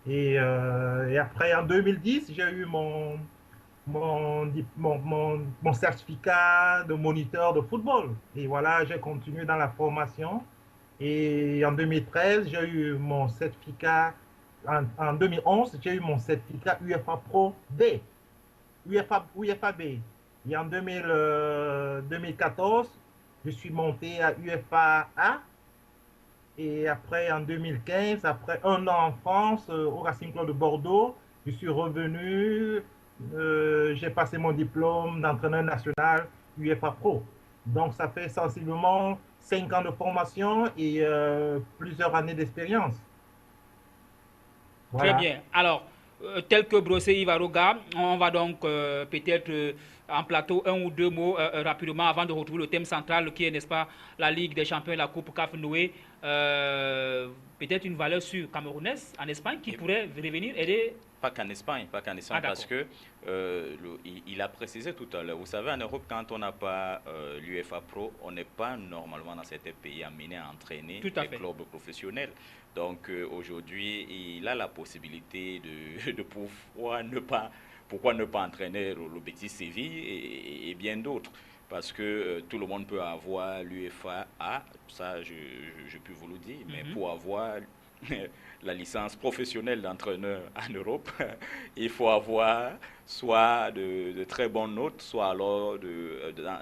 Et après, en 2010, j'ai eu mon certificat de moniteur de football. Et voilà, j'ai continué dans la formation. Et en 2013, j'ai eu mon certificat, en 2011, j'ai eu mon certificat UEFA Pro B, UEFA B. Et en 2014, je suis monté à UEFA A. Et après, en 2015, après un an en France, au Racing Club de Bordeaux, je suis revenu, j'ai passé mon diplôme d'entraîneur national UEFA Pro. Donc, ça fait sensiblement 5 ans de formation et plusieurs années d'expérience. Très Voilà. bien. Alors, tel que brossé Yves Aroga, on va donc peut-être en plateau un ou deux mots rapidement avant de retrouver le thème central qui est, n'est-ce pas, la Ligue des Champions et la Coupe CAF Noé. Peut-être une valeur sûre camerounaise en Espagne qui pourrait revenir aider. Pas qu'en Espagne, parce que il a précisé tout à l'heure. Vous savez, en Europe, quand on n'a pas l'UEFA Pro, on n'est pas normalement dans certains pays amené à entraîner les clubs professionnels. Donc aujourd'hui, il a la possibilité de pouvoir pourquoi ne pas entraîner le Betis Séville et bien d'autres. Parce que tout le monde peut avoir l'UEFA A, ça je peux vous le dire, mais pour avoir la licence professionnelle d'entraîneur en Europe, il faut avoir soit de très bonnes notes, soit alors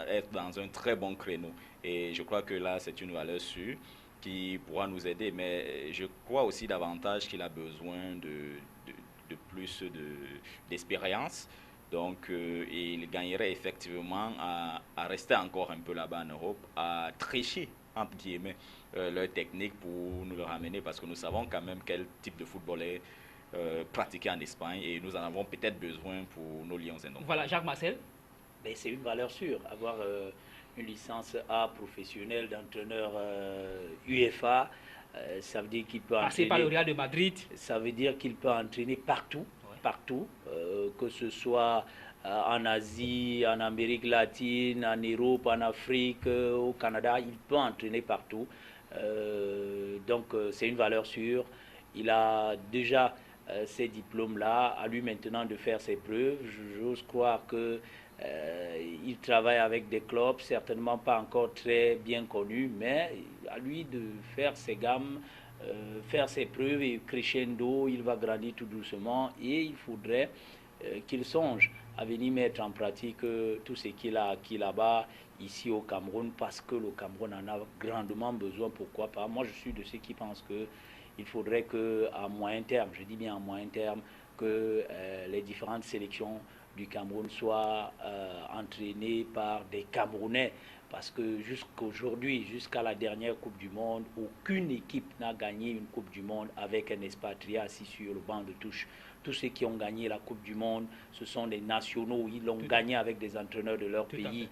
être dans un très bon créneau. Et je crois que là, c'est une valeur sûre qui pourra nous aider. Mais je crois aussi davantage qu'il a besoin de plus d'expérience. Donc, il gagnerait effectivement à rester encore un peu là-bas en Europe, à tricher, entre guillemets, leur technique pour nous le ramener, parce que nous savons quand même quel type de football est pratiqué en Espagne et nous en avons peut-être besoin pour nos Lions indomptables. Voilà, Jacques Marcel. C'est une valeur sûre, avoir une licence A professionnelle d'entraîneur UEFA. Ça veut dire qu'il peut passer par le Real de Madrid. Ça veut dire qu'il peut entraîner partout, partout, que ce soit en Asie, en Amérique latine, en Europe, en Afrique, au Canada, il peut entraîner partout. Donc c'est une valeur sûre. Il a déjà ces diplômes-là, à lui maintenant de faire ses preuves. J'ose croire que il travaille avec des clubs, certainement pas encore très bien connus, mais à lui de faire ses gammes, faire ses preuves et crescendo, il va grandir tout doucement et il faudrait qu'il songe à venir mettre en pratique tout ce qu'il a acquis là-bas, ici au Cameroun, parce que le Cameroun en a grandement besoin. Pourquoi pas? Moi, je suis de ceux qui pensent qu'il faudrait qu'à moyen terme, je dis bien à moyen terme, que les différentes sélections du Cameroun soient entraînées par des Camerounais. Parce que jusqu'aujourd'hui, jusqu'à la dernière Coupe du Monde, aucune équipe n'a gagné une Coupe du Monde avec un expatrié assis sur le banc de touche. Tous ceux qui ont gagné la Coupe du Monde, ce sont des nationaux. Ils l'ont gagné avec des entraîneurs de leur pays.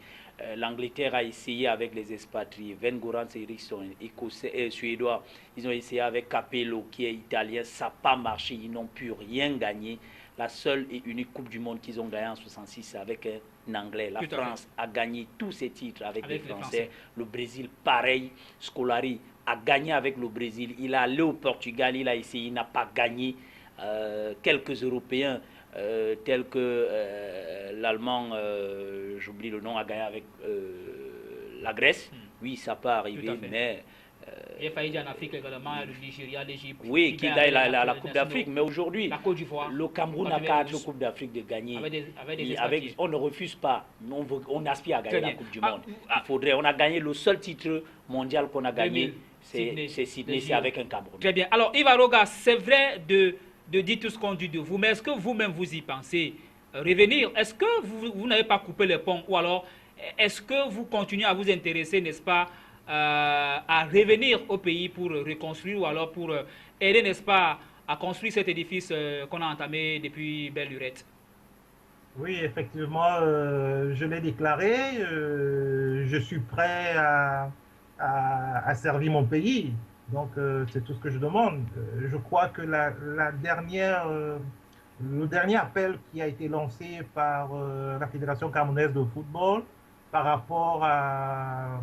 L'Angleterre a essayé avec les expatriés. Sven Goran Eriksson, écossais et suédois. Ils ont essayé avec Capello, qui est italien. Ça n'a pas marché. Ils n'ont pu rien gagner. La seule et unique Coupe du Monde qu'ils ont gagnée en 1966, c'est avec un Anglais. La France a gagné tous ses titres avec les Français. Le Brésil, pareil. Scolari a gagné avec le Brésil. Il est allé au Portugal, il a essayé, il n'a pas gagné. Quelques Européens tels que l'Allemand, j'oublie le nom, a gagné avec la Grèce. Oui, ça peut arriver, mais J'ai failli dire en Afrique également, le Nigeria, l'Égypte. Oui, qui gagne la Coupe d'Afrique. Mais aujourd'hui, la Côte d'Ivoire, le Cameroun a 4 Coupes d'Afrique de gagner. On ne refuse pas. On aspire à gagner la Coupe du Monde. On a gagné le seul titre mondial qu'on a gagné. C'est Sydney, c'est avec un Cameroun. Très bien. Alors, Yves Aroga, c'est vrai de dire tout ce qu'on dit de vous, mais est-ce que vous-même vous y pensez revenir? Est-ce que vous n'avez pas coupé les ponts, ou alors est-ce que vous continuez à vous intéresser, n'est-ce pas, à revenir au pays pour reconstruire, ou alors pour aider, n'est-ce pas, à construire cet édifice qu'on a entamé depuis belle lurette? Oui, effectivement, je l'ai déclaré, je suis prêt à servir mon pays. Donc, c'est tout ce que je demande. Je crois que le dernier appel qui a été lancé par la Fédération camerounaise de football par rapport à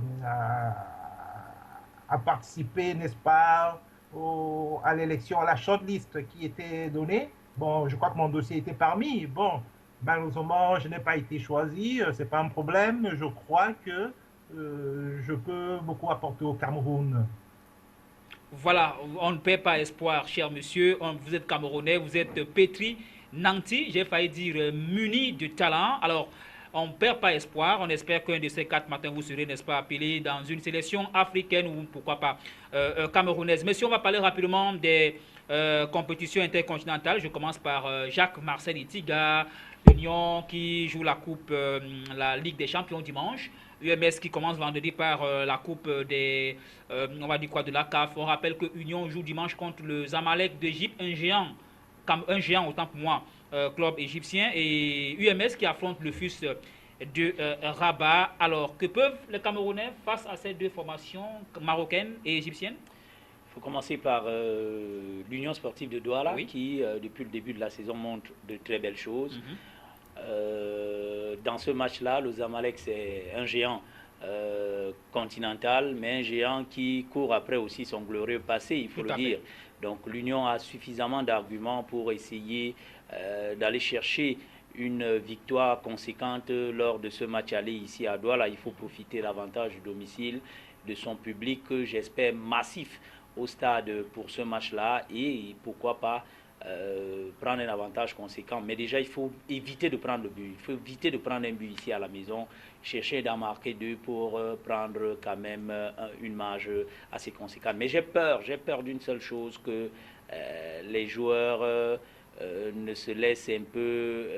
participer, n'est-ce pas, à l'élection, à la shortlist qui était donnée. Bon, je crois que mon dossier était parmi. Bon, malheureusement, je n'ai pas été choisi. C'est pas un problème. Je crois que je peux beaucoup apporter au Cameroun. Voilà, on ne perd pas espoir, cher monsieur. Vous êtes Camerounais, vous êtes pétri, nanti, j'ai failli dire muni de talent. Alors, on ne perd pas espoir. On espère qu'un de ces 4 matins, vous serez, n'est-ce pas, appelé dans une sélection africaine ou pourquoi pas camerounaise. Mais si on va parler rapidement des compétitions intercontinentales, je commence par Jacques-Marcel Itiga, Union qui joue la Coupe, la Ligue des Champions dimanche. UMS qui commence vendredi par la coupe des, on va dire quoi, de la CAF. On rappelle que Union joue dimanche contre le Zamalek d'Égypte, un géant autant pour moi, club égyptien, et UMS qui affronte le FUS de Rabat. Alors, que peuvent les Camerounais face à ces 2 formations marocaines et égyptiennes? Il faut commencer par l'Union sportive de Douala, Oui. qui, depuis le début de la saison, montre de très belles choses. Dans ce match-là, le Zamalek, c'est un géant continental, mais un géant qui court après aussi son glorieux passé, il faut le dire. Donc l'Union a suffisamment d'arguments pour essayer d'aller chercher une victoire conséquente lors de ce match aller ici à Douala. Il faut profiter davantage du domicile, de son public, j'espère massif au stade pour ce match-là, et pourquoi pas prendre un avantage conséquent. Mais déjà, il faut éviter de prendre le but. Il faut éviter de prendre un but ici à la maison, chercher d'en marquer 2 pour prendre quand même une marge assez conséquente. Mais j'ai peur d'une seule chose, que les joueurs ne se laissent un peu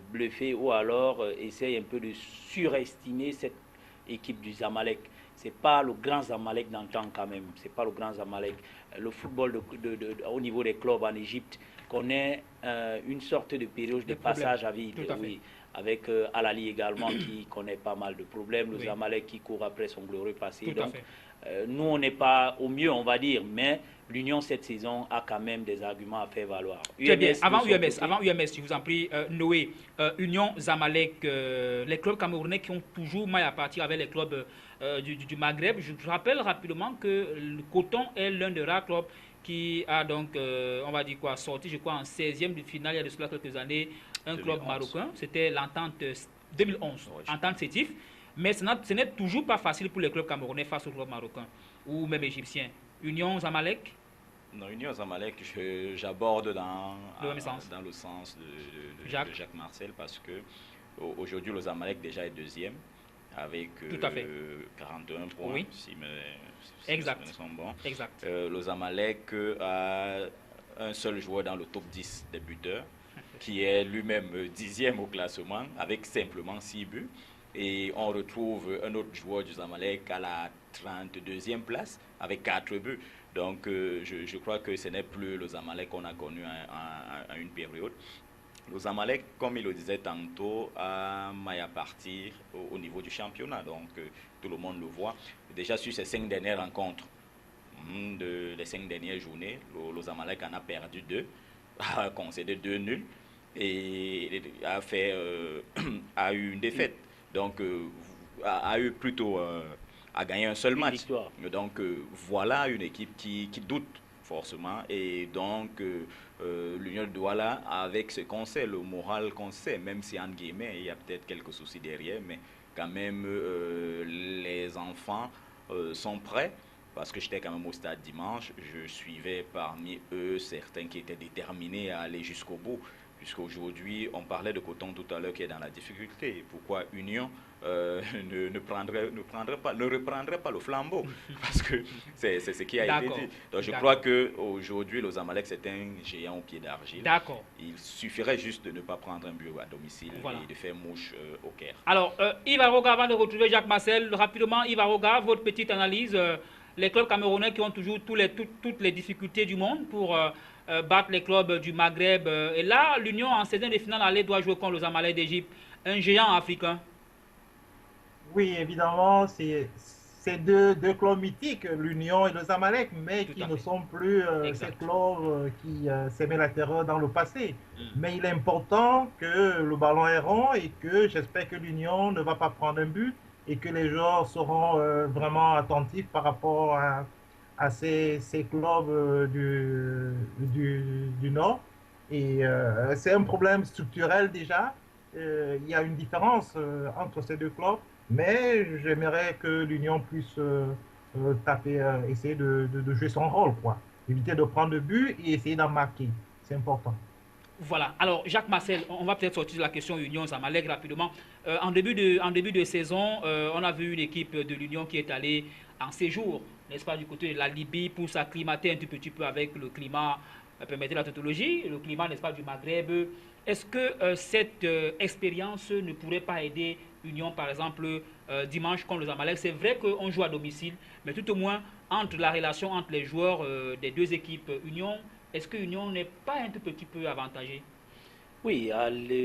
bluffer, ou alors essayent un peu de surestimer cette équipe du Zamalek. C'est pas le grand Zamalek d'antan quand même. C'est pas le grand Zamalek. Le football au niveau des clubs en Égypte connaît une sorte de période de passage à vide. Oui, avec Al-Ali également qui connaît pas mal de problèmes. Le Zamalek qui court après son glorieux passé. Donc, nous, on n'est pas au mieux, on va dire, mais l'Union cette saison a quand même des arguments à faire valoir. Très bien. Avant UMS, je vous en prie, Noé, Union, Zamalek, les clubs camerounais qui ont toujours mal à partir avec les clubs du Maghreb. Je rappelle rapidement que le Coton est l'un des rares clubs qui a donc, on va dire quoi, sorti, je crois, en 16e de finale il y a de cela quelques années, un 2011. Club marocain. C'était l'entente 2011, entente Sétif. Mais ce n'est toujours pas facile pour les clubs camerounais face aux clubs marocains ou même égyptiens. Union, Zamalek? Non, Union Zamalek, j'aborde dans le sens de Jacques Marcel, parce que aujourd'hui le Zamalek déjà est 2e avec 41 points, oui. si mes sont bons. Exact. Le Zamalek a un seul joueur dans le top 10 des buteurs, qui est lui-même 10e au classement avec simplement 6 buts. Et on retrouve un autre joueur du Zamalek à la 32e place avec 4 buts. Donc je crois que ce n'est plus le Zamalek qu'on a connu à une période. Le Zamalek, comme il le disait tantôt, a maille à partir au niveau du championnat. Donc tout le monde le voit. Déjà sur ces 5 dernières rencontres, les 5 dernières journées, le Zamalek en a perdu 2, a concédé 2 nuls et a eu une défaite. Donc, a eu plutôt à gagner un seul match. Donc, voilà une équipe qui doute forcément. Et donc, l'Union de Douala, avec ce qu'on sait, le moral qu'on sait, même si en guillemets, il y a peut-être quelques soucis derrière, mais quand même, les enfants sont prêts parce que j'étais quand même au stade dimanche, je suivais parmi eux certains qui étaient déterminés à aller jusqu'au bout. Puisqu'aujourd'hui, on parlait de Coton tout à l'heure qui est dans la difficulté. Pourquoi Union ne reprendrait pas le flambeau? Parce que c'est ce qui a été dit. Donc je crois qu'aujourd'hui, le Zamalek, c'est un géant au pied d'argile. D'accord. Il suffirait juste de ne pas prendre un but à domicile et de faire mouche au Caire. Alors, Yves Aroga, avant de retrouver Jacques Marcel, rapidement, Yves Aroga, votre petite analyse. Les clubs camerounais qui ont toujours toutes les difficultés du monde pour battre les clubs du Maghreb. Et là, l'Union, en saison de finale, allait doit jouer contre le Zamalek d'Égypte, un géant africain. Oui, évidemment, c'est deux clubs mythiques, l'Union et le Zamalek, mais qui ne sont plus ces clubs qui s'aimaient la terreur dans le passé. Mais il est important que le ballon est rond et que j'espère que l'Union ne va pas prendre un but et que les joueurs seront vraiment attentifs par rapport à ces clubs du Nord. Et c'est un problème structurel déjà. Il y a une différence entre ces deux clubs, mais j'aimerais que l'Union puisse essayer de jouer son rôle, quoi. Éviter de prendre de but et essayer d'en marquer. C'est important. Voilà. Alors, Jacques Marcel, on va peut-être sortir de la question Union-Zamalek rapidement. En début de saison, on a vu une équipe de l'Union qui est allée en séjour, n'est-ce pas, du côté de la Libye pour s'acclimater un tout petit peu avec le climat, permettez la tautologie, le climat, n'est-ce pas, du Maghreb. Est-ce que cette expérience ne pourrait pas aider Union, par exemple, dimanche contre le Zamalek? C'est vrai qu'on joue à domicile, mais tout au moins, entre la relation entre les joueurs des deux équipes Union, est-ce que Union n'est pas un tout petit peu avantagé? Oui,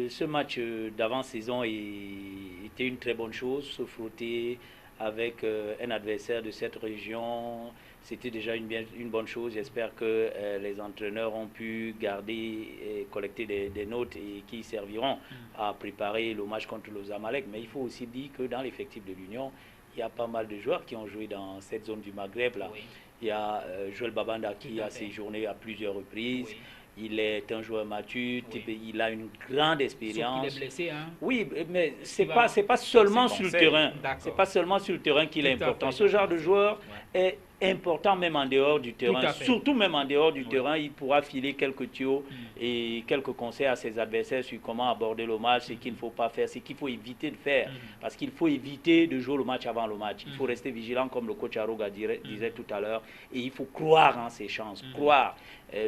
ce match d'avant-saison était une très bonne chose. Se frotter avec un adversaire de cette région, c'était déjà une bonne chose. J'espère que les entraîneurs ont pu garder et collecter des notes et qui serviront à préparer le match contre le Zamalek. Mais il faut aussi dire que dans l'effectif de l'Union, il y a pas mal de joueurs qui ont joué dans cette zone du Maghreb là. Oui. Il y a Joël Babanda qui a séjourné à plusieurs reprises. Oui. Il est un joueur mature, il a une grande expérience. Sauf qu'il est blessé, hein? Oui, mais c'est pas seulement sur le terrain. C'est pas seulement sur le terrain qu'il est important. Ce genre de joueur est important même en dehors du terrain. Surtout même en dehors du terrain, il pourra filer quelques tuyaux et quelques conseils à ses adversaires sur comment aborder le match, ce qu'il ne faut pas faire, ce qu'il faut éviter de faire. Parce qu'il faut éviter de jouer le match avant le match. Il faut rester vigilant comme le coach Aroga disait tout à l'heure. Et il faut croire en ses chances, croire.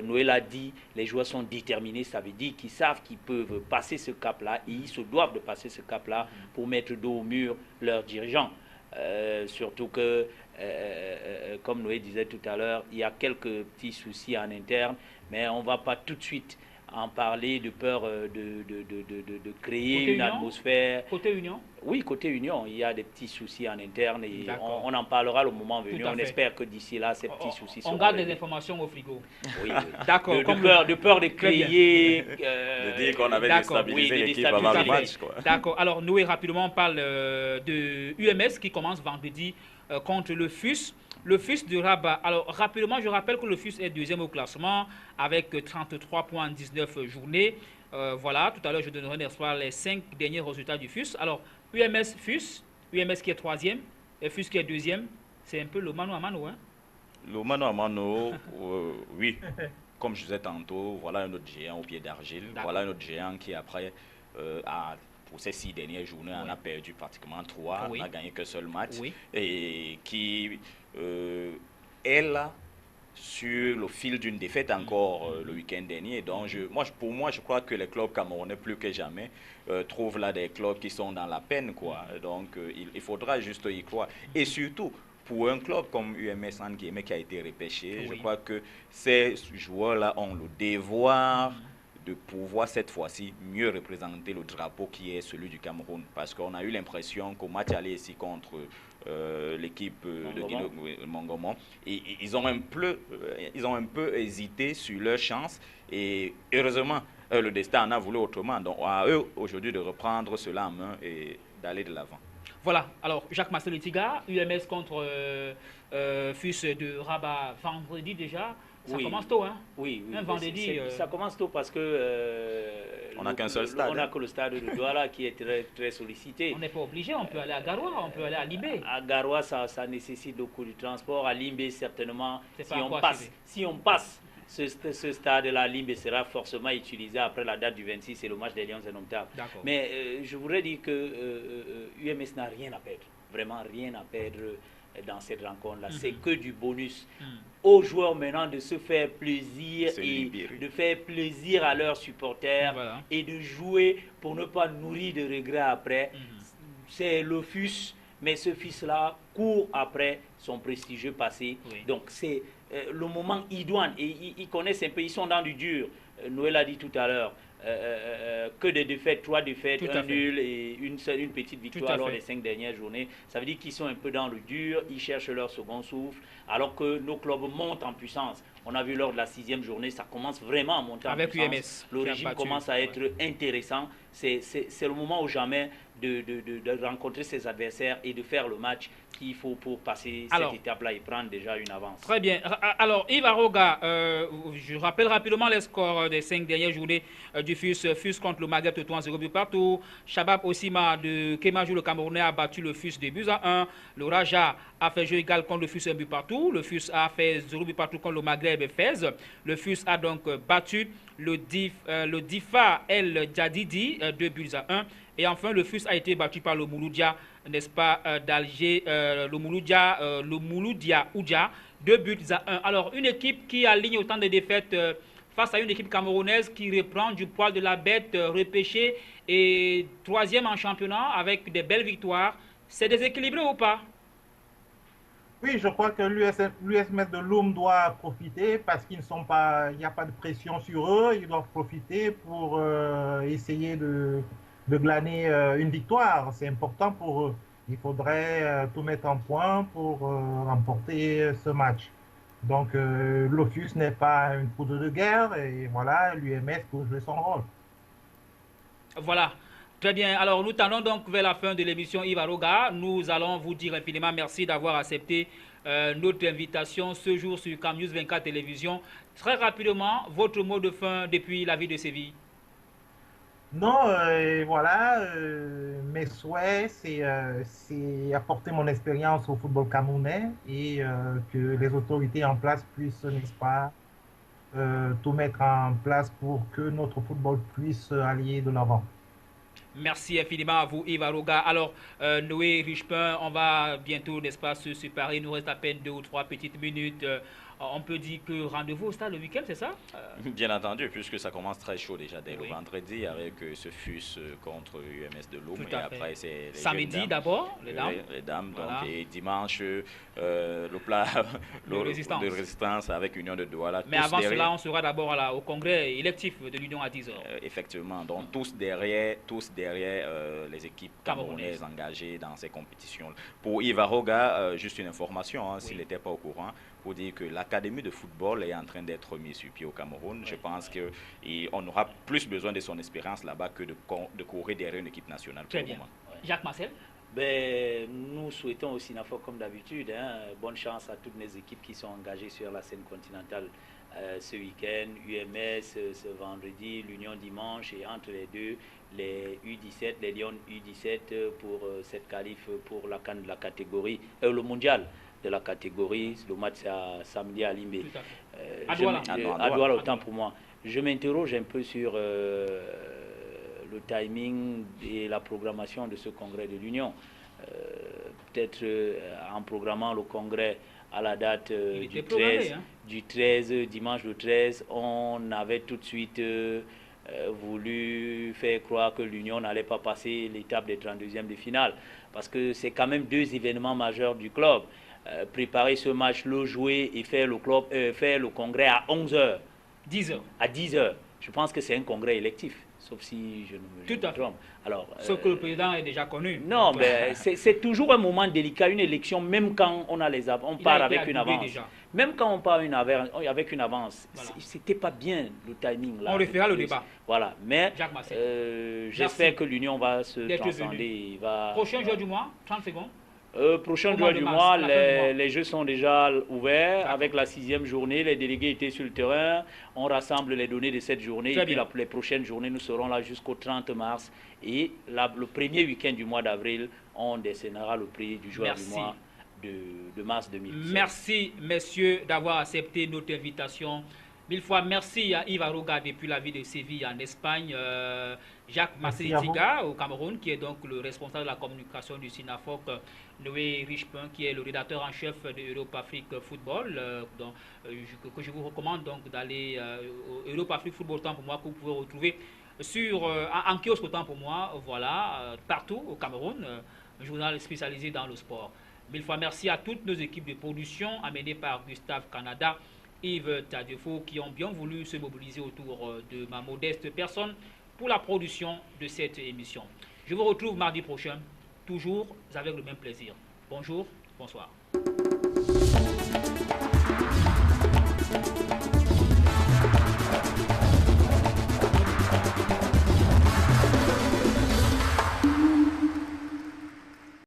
Noël a dit, les joueurs sont déterminés, ça veut dire qu'ils savent qu'ils peuvent passer ce cap-là et ils se doivent de passer ce cap-là pour mettre dos au mur leurs dirigeants. Surtout que, comme Noé disait tout à l'heure, il y a quelques petits soucis en interne, mais on ne va pas tout de suite en parler de peur de créer côté une atmosphère. Côté Union? Oui, côté Union, il y a des petits soucis en interne et on en parlera le moment venu. On espère que d'ici là, ces petits soucis seront réglés. On garde des informations au frigo. Oui, d'accord. De peur de créer... de dire qu'on avait déstabilisé l'équipe avant le match. D'accord. Alors, Noé, rapidement, on parle de UMS qui commence vendredi contre le FUS. Le FUS de Rabat. Alors, rapidement, je rappelle que le FUS est deuxième au classement avec 33 points en 19 journées. Voilà, tout à l'heure, je donnerai les 5 derniers résultats du FUS. Alors, UMS-FUS, UMS qui est troisième et FUS qui est deuxième. C'est un peu le mano à mano, hein? Le mano à mano, oui. Comme je disais tantôt, voilà un autre géant au pied d'argile. Voilà un autre géant qui, après, pour ces 6 dernières journées, on a perdu pratiquement 3. On n'a gagné qu'un seul match. Et qui est là sur le fil d'une défaite encore le week-end dernier. Donc, pour moi, je crois que les clubs camerounais, plus que jamais, trouvent là des clubs qui sont dans la peine, quoi. Donc, il faudra juste y croire. Et surtout, pour un club comme UMS Nguémé qui a été repêché, je crois que ces joueurs-là ont le devoir de pouvoir cette fois-ci mieux représenter le drapeau qui est celui du Cameroun. Parce qu'on a eu l'impression qu'au match aller ici contre l'équipe de Guinée-Mongomon, ils ont un peu hésité sur leur chance et heureusement le destin en a voulu autrement. Donc à eux aujourd'hui de reprendre cela en main et d'aller de l'avant. Voilà, alors Jacques Marcel Tiga, UMS contre FUS de Rabat vendredi déjà. Ça commence tôt, hein? Oui, un vendredi. Ça commence tôt parce que on n'a qu'un seul stade. On n'a que le stade de Douala qui est très, très sollicité. On n'est pas obligé, on peut aller à Garoua, on peut aller à Limbé. À Garoua, ça nécessite beaucoup de transport. À Limbé, certainement, si on passe ce stade-là, Limbé sera forcément utilisé après la date du 26, c'est le match des Lions indomptables. Mais je voudrais dire que UMS n'a rien à perdre, vraiment rien à perdre dans cette rencontre-là. C'est que du bonus aux joueurs maintenant de se faire plaisir et de faire plaisir à leurs supporters et de jouer pour ne pas nourrir de regrets après. C'est le fils, mais ce fils-là court après son prestigieux passé. Donc c'est le moment idoine et ils connaissent un peu, ils sont dans du dur. Noël a dit tout à l'heure. Que des défaites, 3 défaites, un nul et une petite victoire lors des 5 dernières journées. Ça veut dire qu'ils sont un peu dans le dur, ils cherchent leur second souffle, alors que nos clubs montent en puissance. On a vu lors de la 6e journée, ça commence vraiment à monter en puissance. Le régime commence à être intéressant. C'est le moment ou jamais de rencontrer ses adversaires et de faire le match qu'il faut pour passer cette étape-là et prendre déjà une avance. Très bien. Alors, Yves Aroga, je rappelle rapidement les scores des 5 dernières journées du FUS contre le Maghreb Tétouan 0 but partout. Shabab Osima de Kémajou, le Camerounais, a battu le FUS 2 buts à 1. Le Raja a fait jeu égal contre le FUS 1 but partout. Le FUS a fait 0 but partout contre le Maghreb Fès. Le FUS a donc battu le Difa El Djadidi 2 buts à 1. Et enfin, le FUS a été battu par le Mouloudia, n'est-ce pas, d'Alger, le Mouloudia Oudja, 2 buts à 1. Alors, une équipe qui aligne autant de défaites face à une équipe camerounaise qui reprend du poil de la bête, repêchée et 3e en championnat avec des belles victoires. C'est déséquilibré ou pas? Oui, je crois que l'USMS de Loum doit profiter parce qu'ils ne sont pas, il n'y a pas de pression sur eux. Ils doivent profiter pour essayer de glaner une victoire. C'est important pour eux. Il faudrait tout mettre en point pour remporter ce match. Donc, l'OFUS n'est pas une poudre de guerre et voilà, l'UMS peut jouer son rôle. Voilà. Très bien. Alors, nous tendons donc vers la fin de l'émission Yves Aroga. Nous allons vous dire infiniment merci d'avoir accepté notre invitation ce jour sur CamNews 24 Télévision. Très rapidement, votre mot de fin depuis la ville de Séville. Non, voilà, mes souhaits, c'est apporter mon expérience au football camerounais et que les autorités en place puissent, n'est-ce pas, tout mettre en place pour que notre football puisse aller de l'avant. Merci infiniment à vous, Yves Aroga. Alors, Noé Richepin, on va bientôt, n'est-ce pas, se séparer. Il nous reste à peine 2 ou 3 petites minutes. On peut dire que rendez-vous au stade le week-end, c'est ça? Bien entendu, puisque ça commence très chaud déjà dès le vendredi avec ce FUS contre UMS de Loum. Et après, c'est samedi d'abord, les dames. Les dames, voilà. Donc, et dimanche, le plat de résistance avec Union de Douala. Mais avant cela, on sera d'abord au congrès électif de l'Union à 10h. Effectivement, donc tous derrière les équipes camerounaises engagées dans ces compétitions. Pour Yves Aroga, juste une information, hein, s'il n'était pas au courant, pour dire que l'Académie de football est en train d'être mise sur pied au Cameroun. Je pense qu'on aura plus besoin de son expérience là-bas que de courir derrière une équipe nationale pour le moment. Jacques Marcel? Nous souhaitons aussi, comme d'habitude, bonne chance à toutes les équipes qui sont engagées sur la scène continentale ce week-end. UMS ce vendredi, l'Union dimanche et entre les deux, les U17, les Lions U17 pour cette qualif pour la CAN de la catégorie, le mondial de la catégorie. Le match à samedi à Limbé. À Douala, autant pour moi. Je m'interroge un peu sur le timing et la programmation de ce congrès de l'Union. Peut-être en programmant le congrès à la date du 13, dimanche le 13, on avait tout de suite voulu faire croire que l'Union n'allait pas passer l'étape des 32e de finale. Parce que c'est quand même 2 événements majeurs du club. Préparer ce match, le jouer et faire le congrès à 11h. 10h. À 10h. Je pense que c'est un congrès électif, sauf si je me trompe. Alors, sauf que le président est déjà connu. Non, mais c'est toujours un moment délicat, une élection, même quand on a on part avec une avance. Déjà. Même quand on part avec une avance, voilà. C'était pas bien le timing là. On refera le débat. Voilà, mais j'espère que l'Union va se transcender. Prochain jour du mois, 30 secondes. Prochain Au jour mois de du mars, mois, à la fin du mois. les jeux sont déjà ouverts. Avec la 6e journée, les délégués étaient sur le terrain. On rassemble les données de cette journée. Très Et puis bien. les prochaines journées, nous serons là jusqu'au 30 mars. Et le premier week-end du mois d'avril, on décernera le prix du joueur du Merci. mois de mars 2017. Merci, messieurs, d'avoir accepté notre invitation. Mille fois merci à Yves Aroga depuis la ville de Séville en Espagne, Jacques Merci à vous. Masselitiga au Cameroun, qui est donc le responsable de la communication du SINAFOC, Noé Richepin, qui est le rédacteur en chef de Europe Afrique Football, que je vous recommande donc d'aller au Europe Afrique Football, autant pour moi, que vous pouvez retrouver sur, en kiosque autant pour moi, voilà, partout au Cameroun, un journal spécialisé dans le sport. Mille fois merci à toutes nos équipes de production amenées par Gustave Canada, Yves Tadefo, qui ont bien voulu se mobiliser autour de ma modeste personne pour la production de cette émission. Je vous retrouve mardi prochain, toujours avec le même plaisir. Bonjour, bonsoir.